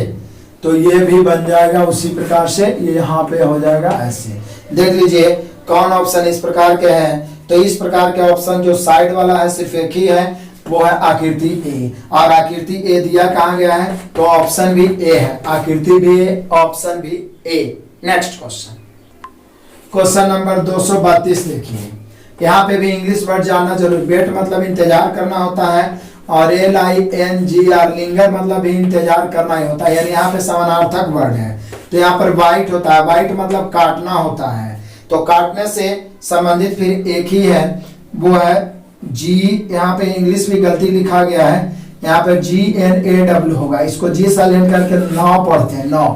तो ये भी बन जाएगा उसी प्रकार से, ये यहाँ पे हो जाएगा ऐसे। देख लीजिए कौन ऑप्शन इस प्रकार के हैं, तो इस प्रकार के ऑप्शन जो साइड वाला है सिर्फ एक ही है, वो है आकृति ए, और आकृति ए दिया कहाँ गया है, तो ऑप्शन भी ए है, आकृति भी ए, ऑप्शन भी ए। नेक्स्ट क्वेश्चन, क्वेश्चन नंबर 232 देखिए। यहाँ पे भी इंग्लिश वर्ड जानना जरूरी। वेट मतलब इंतजार करना होता है, और LINGR लिंगर मतलब भी इंतजार करना ही होता है, यानी यहाँ पे समानार्थक वर्ड है। तो यहाँ पर बाइट होता है, बाइट मतलब काटना होता है, तो काटने से संबंधित फिर एक ही है, वो है जी। यहाँ पे इंग्लिश भी गलती लिखा गया है, यहाँ पे GNAW होगा, इसको जी साइलेंट करके नौ पढ़ते हैं, नौ,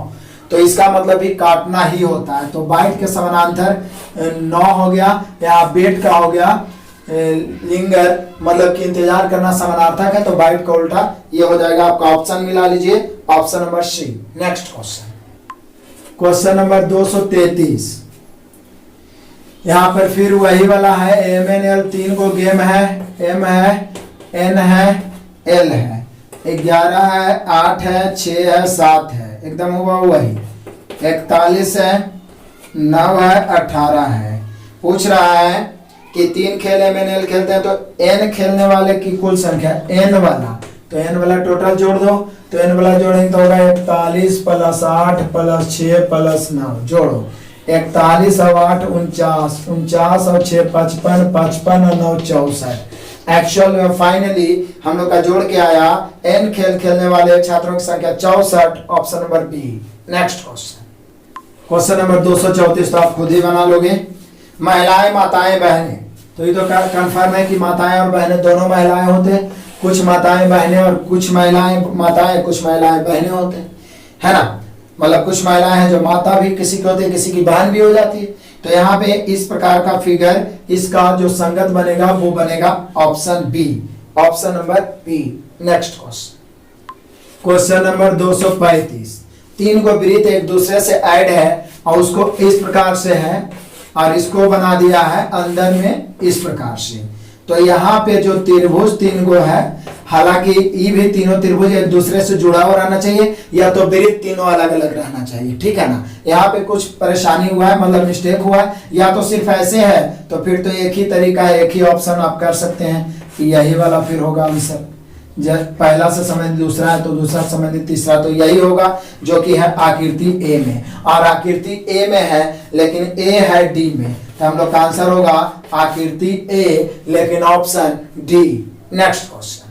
तो इसका मतलब भी काटना ही होता है। तो बाइट के समानांतर नौ हो गया, या बेट का हो गया लिंगर, मतलब कि इंतजार करना समानार्थक है, तो बाइट का उल्टा ये हो जाएगा आपका। ऑप्शन मिला लीजिए, option number C. Next question, question number 233। यहाँ पर फिर वही वाला है, MNL 3 को गेम है, M है, N है, L है, 11 है, 8 है, 6 है, 7 है, एकदम हुआ वही, 41 है, 9 है, 18 है। पूछ रहा है कि 3 खेल MNL खेलते हैं, तो N खेलने वाले की कुल संख्या N वाला, तो N वाला टोटल जोड़ दो, तो N वाला जोड़ेंगे तो होगा 41 + 8 + 6 + 9, जोड़ो 41 और 8 49, 49 और 6 55, 55 और 9 64। एक्चुअल में फाइनली हम लोग का जोड़ के आया N खेल खेलने वाले छात्रों की संख्या 64, option number B. Next question, question number 234 तो आप खुद ही बना लोगे। महिलाएं, माताएं, बहनें, तो ये तो कंफर्म है कि माताएं और बहनें दोनों महिलाएं होते हैं, कुछ माताएं बहनें और कुछ महिलाएं माताएं, कुछ महिलाएं बहनें होते हैं, है ना। मतलब कुछ महिलाएं हैं जो माता भी किसी की होती है, किसी की बहन भी हो जाती है। तो यहाँ पे इस प्रकार का फिगर, इसका जो संगत बनेगा वो बनेगा option B, option number B. Next question, question number 235। 3 को वृत्त एक दूसरे से ऐड है और उसको इस प्रकार से है, और इसको बना दिया है अंदर में इस प्रकार से। तो यहाँ पे जो त्रिभुज 3 को है, हालांकि ये भी तीनों त्रिभुज एक दूसरे से जुड़ा हुआ रहना चाहिए, या तो वृत्त तीनों अलग अलग रहना चाहिए, ठीक है ना। यहाँ पे कुछ परेशानी हुआ है, मतलब मिस्टेक हुआ है, या तो सिर्फ ऐसे है, तो फिर तो एक ही तरीका है, एक ही ऑप्शन आप कर सकते हैं कि यही वाला फिर होगा आंसर। जब पहला से संबंधित दूसरा है तो दूसरा संबंधित तीसरा, तो यही होगा जो कि है आकृति ए में, और आकृति ए में है लेकिन ए है डी में, तो हम लोग का आंसर होगा आकृति ए, लेकिन option D. Next question,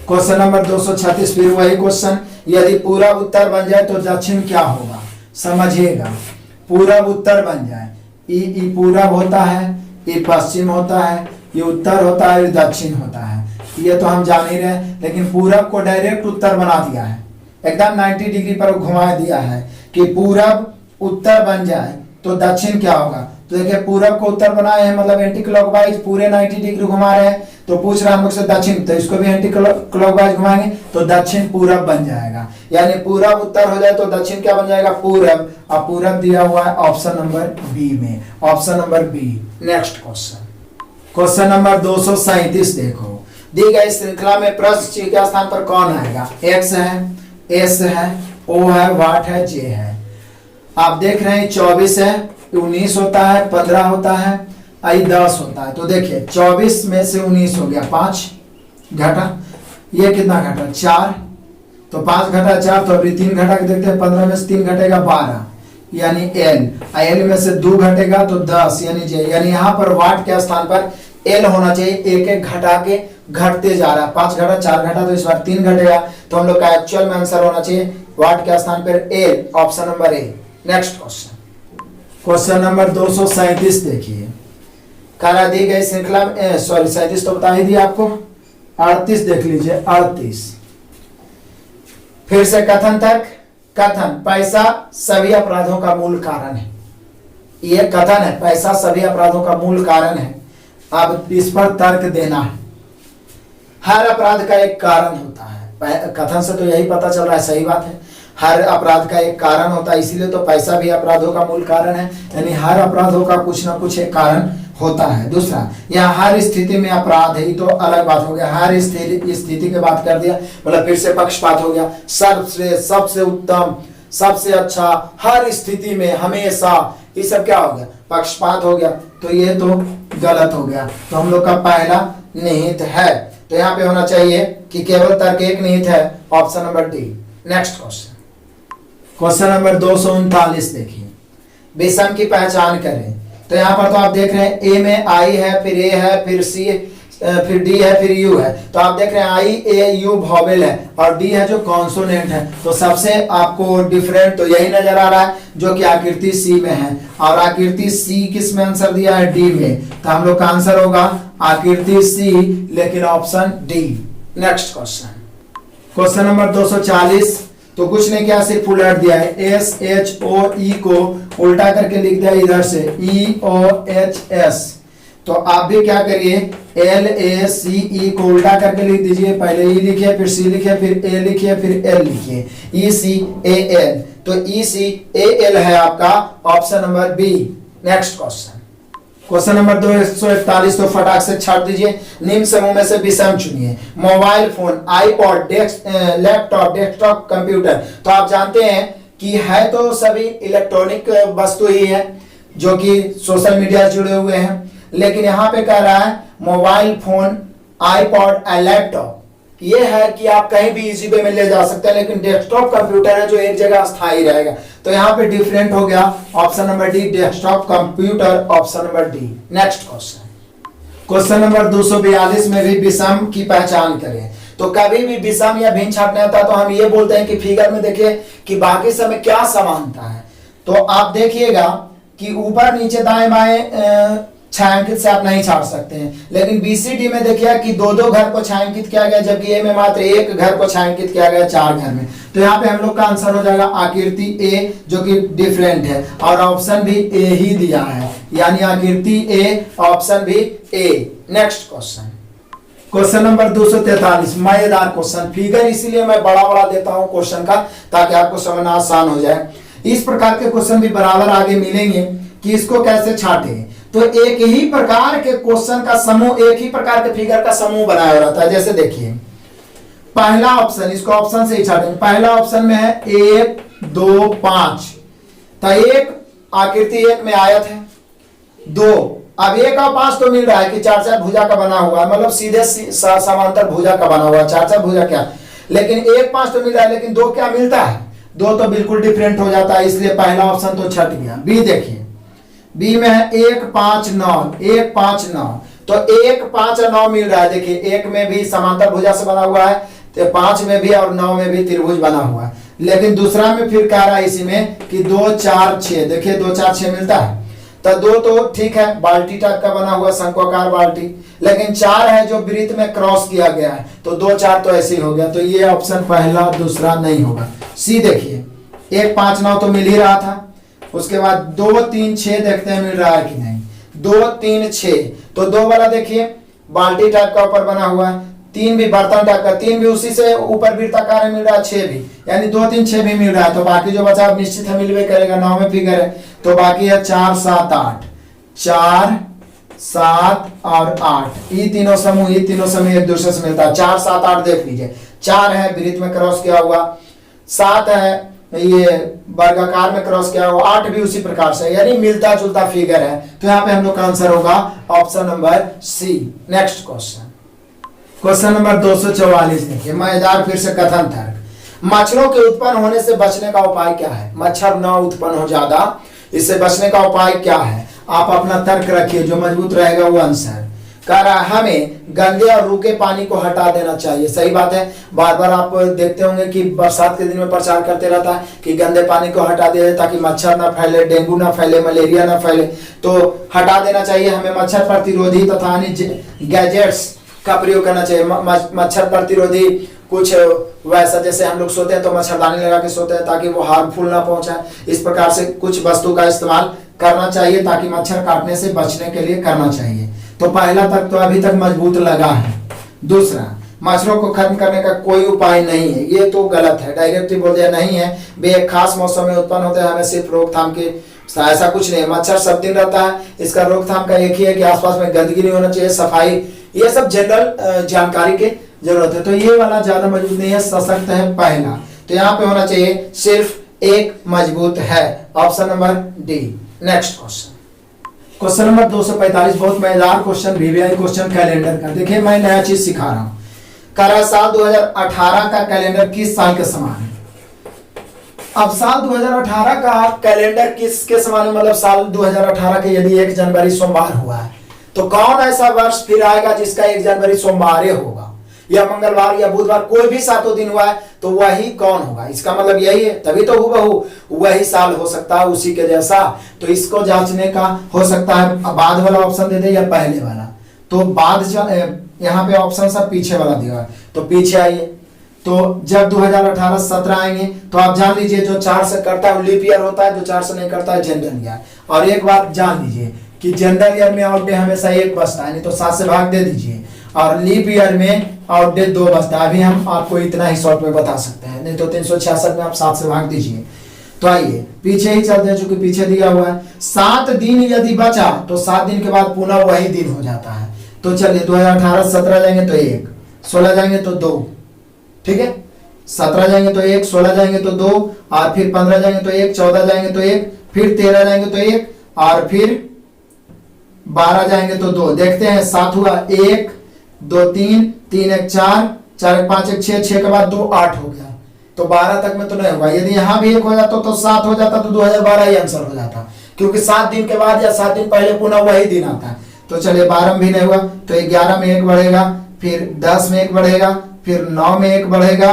question number 236, फिर वही क्वेश्चन। यदि पूरब उत्तर बन जाए तो दक्षिण क्या होगा, समझिएगा। पूरब उत्तर बन जाए, ई पूरब होता है, ये पश्चिम होता है, ये उत्तर होता है, ये दक्षिण होता है, ये तो हम जान ही रहे हैं। लेकिन पूरब को डायरेक्ट उत्तर बना दिया है, एकदम 90 डिग्री पर घुमा दिया है कि पूरब उत्तर बन जाए तो दक्षिण क्या होगा। तो देखिए पूरब को उत्तर बनाए हैं, मतलब एंटी क्लॉकवाइज पूरे 90 डिग्री घुमा रहे हैं, तो पूछ रहा है हम लोग से दक्षिण, तो इसको भी एंटी क्लॉकवाइज घुमाएंगे तो दक्षिण पूरब बन जाएगा। यानी पूरब उत्तर हो जाए तो दक्षिण क्या बन जाएगा, पूरब। और पूरब दिया हुआ है ऑप्शन नंबर बी में, option number B. Next question, question number 237 देखो। दी गई श्रृंखला में प्रश्न के स्थान पर कौन आएगा, एक्स है, एस है, ओ है, वाट है, जे है। आप देख रहे हैं 24 है, 19 होता है, 15 होता है, आई 10 होता है। तो देखिए 24 में से 19 हो गया, 5 घटा, ये कितना घटा 4, तो 5 घटा 4, तो अभी 3 घटा के देखते हैं, 15 में से 3 घटेगा 12, यानी एल, एल में से 2 घटेगा तो 10, यानी जे। यानी यहाँ पर वाट के स्थान पर एल होना चाहिए, एक एक घटा के घटते जा रहा है, 5 घटा 4 घटा, तो इस बार 3 घटेगा, तो हम लोग का एक्चुअल में आंसर होना चाहिए वाट के स्थान पर A, option number A. Next question, question number 237 देखिए। करा दी गई श्रृंखला में, सॉरी 37 तो बता ही दिया आपको, 38 देख लीजिए, 38 फिर से कथन तक। कथन, पैसा सभी अपराधों का मूल कारण है, ये कथन है, पैसा सभी अपराधों का मूल कारण है। अब इस पर तर्क देना है। हर अपराध का एक कारण होता है, कथन से तो यही पता चल रहा है, सही बात है, हर अपराध का एक कारण होता है, इसीलिए तो पैसा भी अपराधों का मूल कारण है, यानी हर अपराधों का कुछ ना कुछ एक कारण होता है। दूसरा, यहाँ हर स्थिति में अपराध है, ये तो अलग बात हो गया, हर स्थिति की बात कर दिया, मतलब फिर से पक्षपात हो गया, सर्वश्रेष्ठ, सबसे उत्तम, सबसे अच्छा, हर स्थिति में, हमेशा, ये सब क्या हो गया, पक्षपात हो गया, तो ये तो गलत हो गया। तो हम लोग का पहला निहित है, तो तो यहाँ पे होना चाहिए कि केवल तर्क एक निहित है, option number D. Next question number 239 देखिए, विषम की पहचान करें। तो यहाँ पर तो आप देख रहे हैं ए में आई है, फिर ए है, फिर सी, फिर डी है, फिर यू है। तो आप देख रहे हैं आई ए यू वॉवेल है और डी है जो कॉन्सोनेंट है। तो सबसे आपको डिफरेंट तो यही नजर आ रहा है जो कि आकृति सी में है, और आकृति सी किस में आंसर दिया है, डी में। तो हम लोग का आंसर होगा आकृति सी, लेकिन option D. Next question number 240। तो कुछ नहीं किया, सिर्फ उलट दिया है, एस एच ओ ई को उल्टा करके लिख दिया इधर से ई ओ एच एस। तो आप भी क्या करिए, एल ए सी ई को उल्टा करके लिख दीजिए। पहले ई लिखिए, फिर सी लिखिए, फिर ए लिखिए, फिर एल लिखिए, ई सी ए एल। तो ई सी ए एल है आपका option number B. Next question number 241। तो फटाक से छाट दीजिए, निम्न समूह में से विषम चुनिए। Mobile phone, iPod, laptop, desktop computer. तो आप जानते हैं कि है तो सभी इलेक्ट्रॉनिक वस्तु ही है जो कि सोशल मीडिया से जुड़े हुए हैं, लेकिन यहाँ पे कह रहा है मोबाइल फोन, आईपॉड, लैपटॉप, ये है कि आप कहीं भी इजी वे में ले जा सकते हैं, लेकिन डेस्कटॉप कंप्यूटर है जो एक जगह स्थायी रहेगा। तो यहाँ पे डिफरेंट हो गया, option number D, desktop computer, option number D. Next question number 242 में भी विषम की पहचान करें। तो कभी भी विषम या भिन्न छापना होता है तो हम ये बोलते हैं कि फिगर में देखिए कि बाकी समय क्या समानता है। तो आप देखिएगा कि ऊपर नीचे दाएं बाएं छायांकित से आप नहीं छाप सकते हैं, लेकिन बीसीडी में देखिए कि दो दो घर को छायांकित किया गया, जबकि ए में मात्र एक घर को छायांकित किया गया 4 घर में। तो यहाँ पे हम लोग का आंसर हो जाएगा आकृति ए, जो कि डिफरेंट है, और ऑप्शन भी ए ही दिया है, यानी आकृति ए, ऑप्शन भी ए। नेक्स्ट क्वेश्चन नंबर 243, मजेदार क्वेश्चन। फिगर इसीलिए मैं बड़ा बड़ा देता हूं क्वेश्चन का, ताकि आपको समझना आसान हो जाए। इस प्रकार के क्वेश्चन भी बराबर आगे मिलेंगे कि इसको कैसे छाटे। तो एक ही प्रकार के क्वेश्चन का समूह, एक ही प्रकार के फिगर का समूह बनाया रहता है। जैसे देखिए पहला ऑप्शन, इसको ऑप्शन से ही छाटेंगे। पहला ऑप्शन में है 1 2 5। तो एक आकृति एक में आयत है, 2, अब 1 और 5 तो मिल रहा है कि 4 भुजा का बना हुआ है, मतलब सीधे समांतर भुजा का बना हुआ है, 4 भुजा क्या, लेकिन 1 5 तो मिल रहा है, लेकिन 2 क्या मिलता है, 2 तो बिल्कुल डिफरेंट हो जाता है, इसलिए पहला ऑप्शन तो छट गया। बी देखिए, बी में है 1 5 9, 1 5 9। तो 1 5 और 9 मिल रहा है। देखिए 1 में भी समांतर भुजा से बना हुआ है, तो 5 में भी और 9 में भी त्रिभुज बना हुआ है। लेकिन दूसरा में फिर कह रहा है इसी में कि 2 4 6, देखिए 2 4 6 मिलता है। तो 2 तो ठीक है, बाल्टी टाइप का बना हुआ शंक्वाकार बाल्टी, लेकिन 4 है जो वृत्त में क्रॉस किया गया है, तो 2 4 तो ऐसे ही हो गया। तो ये ऑप्शन पहला दूसरा नहीं होगा। सी देखिए 1 5 9 तो मिल ही रहा था, उसके बाद 2 3 6 देखते हैं मिल रहा है कि नहीं, 2 3 6। तो 2 वाला देखिए बाल्टी टाइप का ऊपर बना हुआ है, 3 भी बर्तन टाइप का, 3 भी उसी से ऊपर वृत्ताकार मिल रहा है, 6 भी, यानी 2 3 6 भी मिल रहा है। तो बाकी जो बचा निश्चित है मिलवे करेगा, 9 में फिगर है, तो बाकी है 4 7 8, 4 7 और 8। ये तीनों समूह एक दूसरे से मिलता है। 4 7 8 देख लीजिए, 4 है वृत्त में क्रॉस किया हुआ, 7 है ये वर्गाकार में क्रॉस किया हुआ, 8 भी उसी प्रकार से, यानी मिलता जुलता फिगर है। तो यहाँ पे हम लोग का आंसर होगा option number C. Next question number 244 देखिए, मजेदार फिर से कथन तर्क। मच्छरों के उत्पन्न होने से बचने का उपाय क्या है? मच्छर न उत्पन्न हो ज्यादा, इससे बचने का उपाय क्या है? आप अपना तर्क रखिए, जो मजबूत रहेगा वो आंसर। कह रहा है हमें गंदे और रुके पानी को हटा देना चाहिए। सही बात है, बार बार आप देखते होंगे कि बरसात के दिन में प्रचार करते रहता है कि गंदे पानी को हटा दिया जाए ताकि मच्छर ना फैले, डेंगू ना फैले, मलेरिया ना फैले। तो हटा देना चाहिए हमें। मच्छर प्रतिरोधी तथा अन्य गैजेट्स का प्रयोग करना चाहिए। मच्छर प्रतिरोधी कुछ वैसा, जैसे हम लोग सोते हैं तो मच्छरदानी लगा के सोते हैं ताकि वो हार्मफुल ना पहुंचाए, इस प्रकार से कुछ वस्तु का इस्तेमाल करना चाहिए ताकि मच्छर काटने से बचने के लिए करना चाहिए। तो पहला तक तो अभी तक मजबूत लगा है। दूसरा, मच्छरों को खत्म करने का कोई उपाय नहीं है, ये तो गलत है, डायरेक्टली बोल दिया नहीं है। वे एक खास मौसम में उत्पन्न होते हैं, हमें सिर्फ रोकथाम के, ऐसा कुछ नहीं है। मच्छर सब दिन रहता है, इसका रोकथाम का एक ही है कि आसपास में गंदगी नहीं होना चाहिए, सफाई, ये सब जनरल जानकारी की जरूरत है। तो ये वाला ज्यादा मजबूत नहीं है, सशक्त है पहला। तो यहाँ पे होना चाहिए सिर्फ एक मजबूत है, option number D. Next question number 245, बहुत मजेदार क्वेश्चन, वीवीआई क्वेश्चन कैलेंडर का। देखिए मैं नया चीज सिखा रहा हूँ, कह रहा है साल 2018 का कैलेंडर किस साल के समान है। अब साल 2018 का कैलेंडर किसके समान है, मतलब साल 2018 के यदि 1 जनवरी सोमवार हुआ है तो कौन ऐसा वर्ष फिर आएगा जिसका 1 जनवरी सोमवार होगा या मंगलवार या बुधवार, कोई भी 7 दिन हुआ है तो वही कौन होगा। इसका मतलब यही है, तभी तो हूबहू वही साल हो सकता है उसी के जैसा। तो इसको जांचने का हो सकता है बाद वाला ऑप्शन दे दे या पहले वाला। तो बाद यहाँ पे ऑप्शन सब पीछे वाला दिया है, तो पीछे आइए। तो जब 2018-17 आएंगे तो आप जान लीजिए जो 4 से करता है वो लीप ईयर होता है, जो 4 से नहीं करता है जनरल ईयर। और एक बात जान लीजिए कि जनरल ईयर में आउट डे हमेशा 1 बचता है, नहीं तो 7 से भाग दे दीजिए। और लीप ईयर में आउट डे 2 बचता है। अभी हम आपको इतना ही शॉर्ट में बता सकते हैं, नहीं तो 366 में आप 7 से भाग दीजिए। तो आइए पीछे ही चलते हैं, चूंकि पीछे दिया हुआ है 7 दिन यदि बचा तो 7 दिन के बाद पुनः वही दिन हो जाता है। तो चलिए 2018-17 जाएंगे तो 1, 16 जाएंगे तो 2, ठीक है, 17 जाएंगे तो 1, 16 जाएंगे तो 2, और फिर 15 जाएंगे तो 1, 14 जाएंगे तो 1, फिर 13 जाएंगे तो 1, और फिर 12 जाएंगे तो 2। देखते हैं 7 हुआ, 1 2 3 3 1 4 4 1 5 1 6 6 के बाद 2 8 हो गया। तो 12 तक में तो नहीं होगा। यदि यहाँ भी 1 हो जाता तो 7 हो जाता तो 2012 ही आंसर हो जाता, क्योंकि 7 दिन के बाद या 7 दिन पहले पुनः वही दिन आता है। तो चलिए 12 में भी नहीं हुआ तो 11 में 1 बढ़ेगा, फिर 10 में 1 बढ़ेगा, फिर 9 में 1 बढ़ेगा,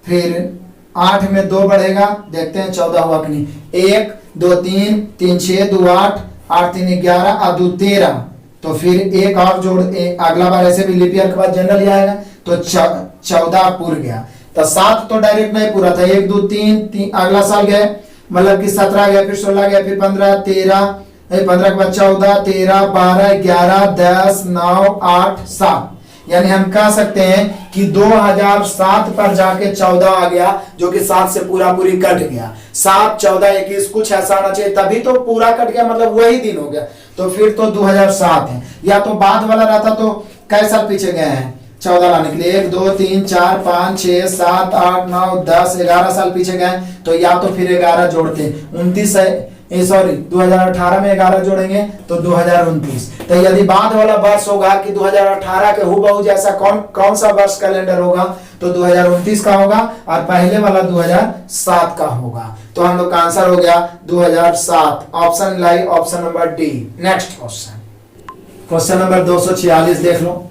फिर 8 में 2 बढ़ेगा। देखते हैं 14 हुआ कि नहीं। 1 2 3 3 6 2 8 8 3 11 और 2 13। तो फिर एक और जोड़, अगला बार ऐसे भी लीप ईयर के बाद जनरल ईयर आएगा तो 14 पूरा गया। तो 7 तो डायरेक्ट नहीं पूरा था, 1 2 3 अगला साल गए, मतलब कि 17 गया, फिर 16 गया, फिर 15 13, 15 के बाद 14 13 12 11 10 9 8 7। यानी हम कह सकते हैं कि 2007 पर जाके 14 आ गया, जो कि 7 से पूरा पूरी कट गया। 7 14 21 कुछ ऐसा आना चाहिए, तभी तो पूरा कट गया, मतलब वही दिन हो गया। तो फिर तो 2007 है। या तो बाद वाला रहता तो कई साल पीछे गए हैं 14 लाने के लिए, 1 2 3 4 5 6 7 8 9 10 11 साल पीछे गए। तो या तो फिर 11 जोड़ते 29 है, सॉरी 2018 में 11 जोड़ेंगे तो 2029। तो यदि बाद वाला वर्ष होगा कि 2018 के हूबहू जैसा कौन सा वर्ष कैलेंडर होगा तो 2029 का होगा, और पहले वाला 2007 का होगा। तो हम लोग का आंसर हो गया 2007। ऑप्शन लाई option number D. Next question number 246 देख लो।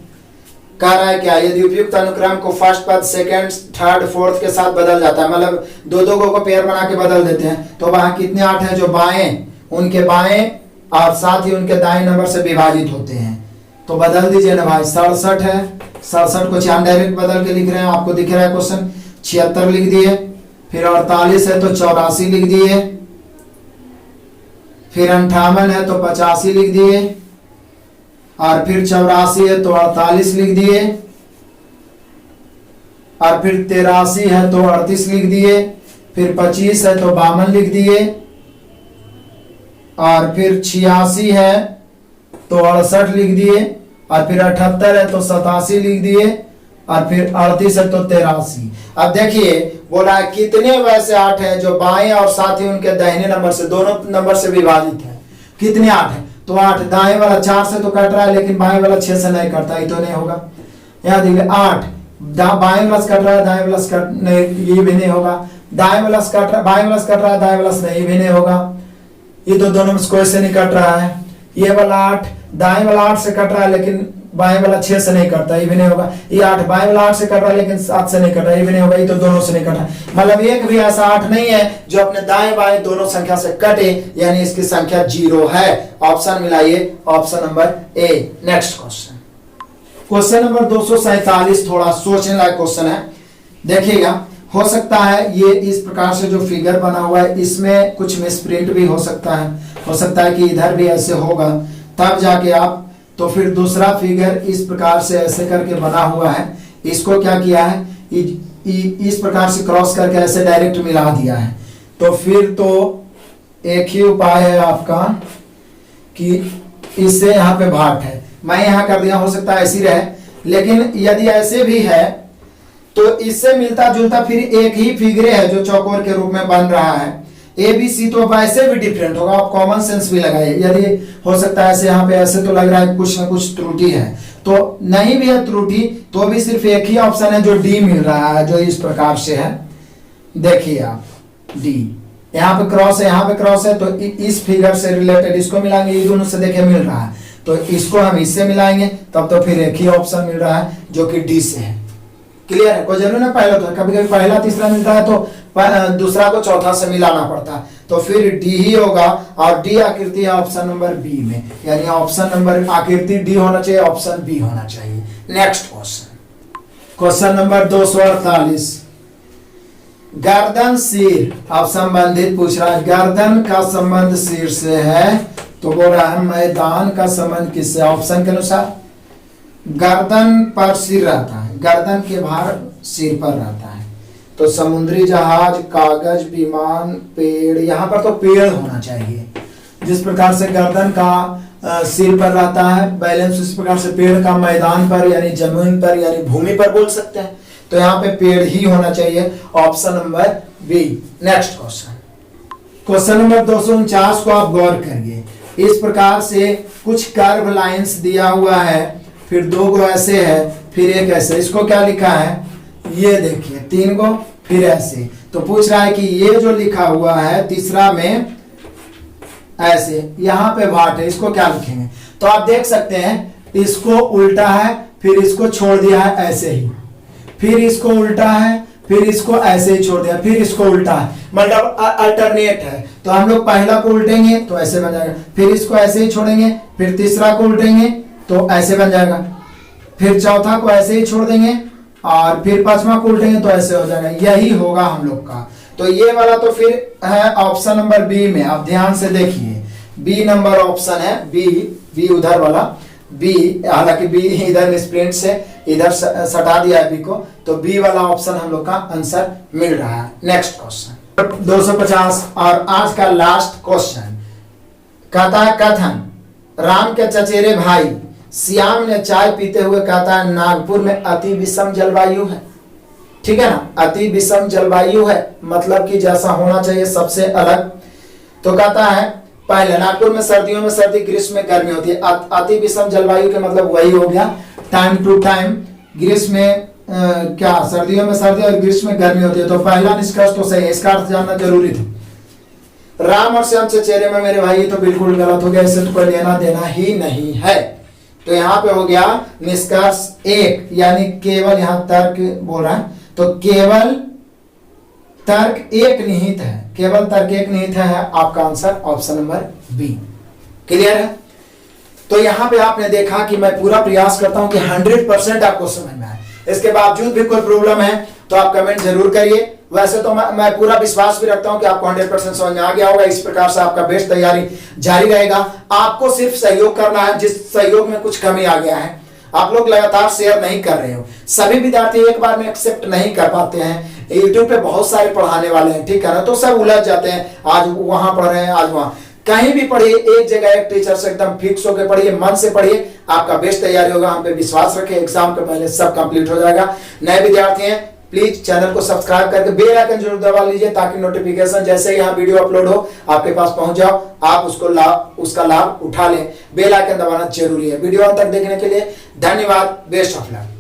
कह रहा है क्या, यदि उपयुक्त अनुक्रम को फर्स्ट पद सेकंड थर्ड फोर्थ के साथ बदल जाता है, मतलब दो को पेयर बना के बदल देते हैं, तो वहां कितने 8 हैं जो बाएं, उनके बाएं और साथ ही उनके दाएं नंबर से विभाजित होते हैं। तो बदल दीजिए ना भाई। 67 है, 67 को 4 डायरेक्ट बदल के लिख रहे हैं, आपको दिख रहा है क्वेश्चन। 76 लिख दिए, फिर 48 है तो 84 लिख दिए, फिर 58 है तो 85 लिख दिए, और फिर 84 है तो 48 लिख दिए, और फिर 83 है तो 38 लिख दिए, फिर 25 है तो 52 लिख दिए, और फिर 86 है तो 68 लिख दिए, और फिर 78 है तो 87 लिख दिए, और फिर 38 है तो 83। अब देखिए बोला है कितने वैसे 8 हैं जो बाएं और साथ ही उनके दाहिने नंबर से, दोनों नंबर से विभाजित है। कितने 8 हैं तो 8, दाएं वाला 4 से तो कट रहा है लेकिन बाएं वाला 6 से नहीं कटता, ये तो नहीं होगा। यहाँ देखिए 8 बाएं वाला से कट रहा है, दाएं वाला से कट नहीं, ये भी नहीं होगा। दाएं वाला से कट रहा है, बाएं वाला से कट रहा है, दाएं वाला से नहीं, ये भी नहीं होगा। ये तो दोनों में कोई से नहीं कट रहा है। ये वाला 8 दाएं वाला 8 से कट रहा है लेकिन बाएं वाला 6 से नहीं कटता, ये भी नहीं होगा। ये 8 बाएं वाला 8 से कट रहा है लेकिन 7 से नहीं कट रहा, ये भी नहीं होगा। ये तो दोनों से नहीं कट रहा, मतलब एक भी ऐसा 8 नहीं है जो अपने दाएं बाएं दोनों संख्या से कटे, यानी इसकी संख्या 0 है। ऑप्शन मिलाइए, option number A. Next question number 247 थोड़ा सोचने लायक क्वेश्चन है। देखिएगा, हो सकता है ये इस प्रकार से जो फिगर बना हुआ है इसमें कुछ मिसप्रिंट भी हो सकता है, हो सकता है कि इधर भी ऐसे होगा, तब जाके आप, तो फिर दूसरा फिगर इस प्रकार से ऐसे करके बना हुआ है, इसको क्या किया है, इस प्रकार से क्रॉस करके ऐसे डायरेक्ट मिला दिया है। तो फिर तो एक ही उपाय है आपका कि इससे यहाँ पे भाट है, मैं यहाँ कर दिया, हो सकता है ऐसी रहे, लेकिन यदि ऐसे भी है तो इससे मिलता जुलता फिर एक ही फिगर है जो चौकोर के रूप में बन रहा है। ए बी सी तो वैसे भी डिफरेंट होगा, आप कॉमन सेंस भी लगाइए। यदि हो सकता है ऐसे, यहाँ पे ऐसे तो लग रहा है कुछ ना कुछ त्रुटि है, तो नहीं भी है त्रुटि तो भी सिर्फ एक ही ऑप्शन है जो डी मिल रहा है, जो इस प्रकार से है। देखिए आप डी, यहाँ पे क्रॉस है, यहाँ पे क्रॉस है, तो इस फिगर से रिलेटेड इसको मिलाएंगे, ये दोनों से देखिए मिल रहा है, तो इसको हम इससे मिलाएंगे, तब तो फिर एक ही ऑप्शन मिल रहा है जो कि डी से है। क्लियर है? कोई जरूरी ना पहला, तो कभी कभी पहला तीसरा मिलता है तो दूसरा को चौथा से मिलाना पड़ता है, तो फिर डी ही होगा। और डी आकृति है ऑप्शन नंबर बी में, यानी ऑप्शन नंबर आकृति डी होना चाहिए, ऑप्शन बी होना चाहिए। नेक्स्ट क्वेश्चन नंबर 248, गर्दन सिर, अब संबंधित पूछ रहा है, गर्दन का संबंध सिर से है, तो बोल रहा है मैदान का संबंध किससे? ऑप्शन के अनुसार गर्दन पर सिर रहता है, गर्दन के भार सिर पर रहता है, तो समुद्री जहाज, कागज, विमान, पेड़, यहाँ पर तो पेड़ होना चाहिए। जिस प्रकार से गर्दन का सिर पर रहता है, बैलेंस उस प्रकार से पेड़ का मैदान पर यानी जमीन पर यानी भूमि पर बोल सकते हैं, तो यहाँ पे पेड़ ही होना चाहिए, option number B. Next question number 249 को आप गौर करिए। इस प्रकार से कुछ कर्व लाइंस दिया हुआ है, फिर दो गो ऐसे है, फिर एक ऐसे, इसको क्या लिखा है? ये देखिए 3 गो, फिर ऐसे, तो पूछ रहा है कि ये जो लिखा हुआ है तीसरा में ऐसे, यहाँ पे भाट है, इसको क्या लिखेंगे? तो आप देख सकते हैं इसको उल्टा है, फिर इसको छोड़ दिया है ऐसे ही, फिर इसको उल्टा है, फिर इसको ऐसे ही छोड़ दिया, फिर इसको उल्टा है, मतलब अल्टरनेट है। तो हम लोग पहला को उल्टेंगे तो ऐसे बन जाएगा, फिर इसको ऐसे ही छोड़ेंगे, फिर तीसरा को उल्टेंगे तो ऐसे बन जाएगा, फिर चौथा को ऐसे ही छोड़ देंगे और फिर पांचवा को उल्टेंगे तो ऐसे हो जाएगा। यही होगा हम लोग का। तो ये वाला तो फिर है ऑप्शन नंबर बी में। आप ध्यान से देखिए, बी नंबर ऑप्शन है, बी उधर वाला बी, हालांकि बी इधर मिसप्रिंट से इधर सटा दिया है बी को, तो बी वाला ऑप्शन हम लोग का आंसर मिल रहा है। नेक्स्ट क्वेश्चन 250 और आज का लास्ट क्वेश्चन कहता है, कथन राम के चचेरे भाई श्याम ने चाय पीते हुए कहता है नागपुर में अति विषम जलवायु है। ठीक है ना, अति विषम जलवायु है मतलब कि जैसा होना चाहिए सबसे अलग। तो कहता है पहले नागपुर में सर्दियों में सर्दी, ग्रीष्म में गर्मी होती है। अति विषम जलवायु के मतलब वही हो गया टाइम टू टाइम, ग्रीष्म में क्या सर्दियों में सर्दी और ग्रीष्म में गर्मी होती है। तो पहला निष्कर्ष तो सही है, इसका अर्थ जानना जरूरी था। राम और श्याम चचेरे में मेरे भाई, ये तो बिल्कुल गलत हो गया, इससे तो कोई लेना देना ही नहीं है। तो यहाँ पे हो गया निष्कर्ष 1, यानी केवल यहाँ तर्क बोल रहा है, तो केवल तर्क एक निहित है, केवल तर्क एक निहित है आपका answer option number B. Clear है? तो यहाँ पे आपने देखा कि मैं पूरा प्रयास करता हूं कि 100% आपको समझ में आए। इसके बावजूद भी कोई प्रॉब्लम है तो आप कमेंट जरूर करिए। वैसे तो मैं पूरा विश्वास भी रखता हूं कि आपको 100% समझ में आ गया होगा। इस प्रकार से आपका बेस्ट तैयारी जारी रहेगा। आपको सिर्फ सहयोग करना है, जिस सहयोग में कुछ कमी आ गया है आप लोग लगातार शेयर नहीं कर रहे हो। सभी विद्यार्थी एक बार में एक्सेप्ट नहीं कर पाते हैं। यूट्यूब पे बहुत सारे पढ़ाने वाले हैं, ठीक है ना, तो सब उलझ जाते हैं, आज वहां पढ़ रहे हैं, आज वहां। कहीं भी पढ़िए, एक जगह एक टीचर से एकदम फिक्स होकर पढ़िए, मन से पढ़िए, आपका बेस्ट तैयारी होगा। हम पे विश्वास रखें, एग्जाम के पहले सब कंप्लीट हो जाएगा। नए विद्यार्थी हैं प्लीज चैनल को सब्सक्राइब करके बेल आइकन जरूर दबा लीजिए, ताकि नोटिफिकेशन जैसे ही यहाँ वीडियो अपलोड हो आपके पास पहुंच जाओ, आप उसका लाभ उठा लें। बेल आइकन दबाना जरूरी है। वीडियो अंत तक देखने के लिए धन्यवाद। Best of luck.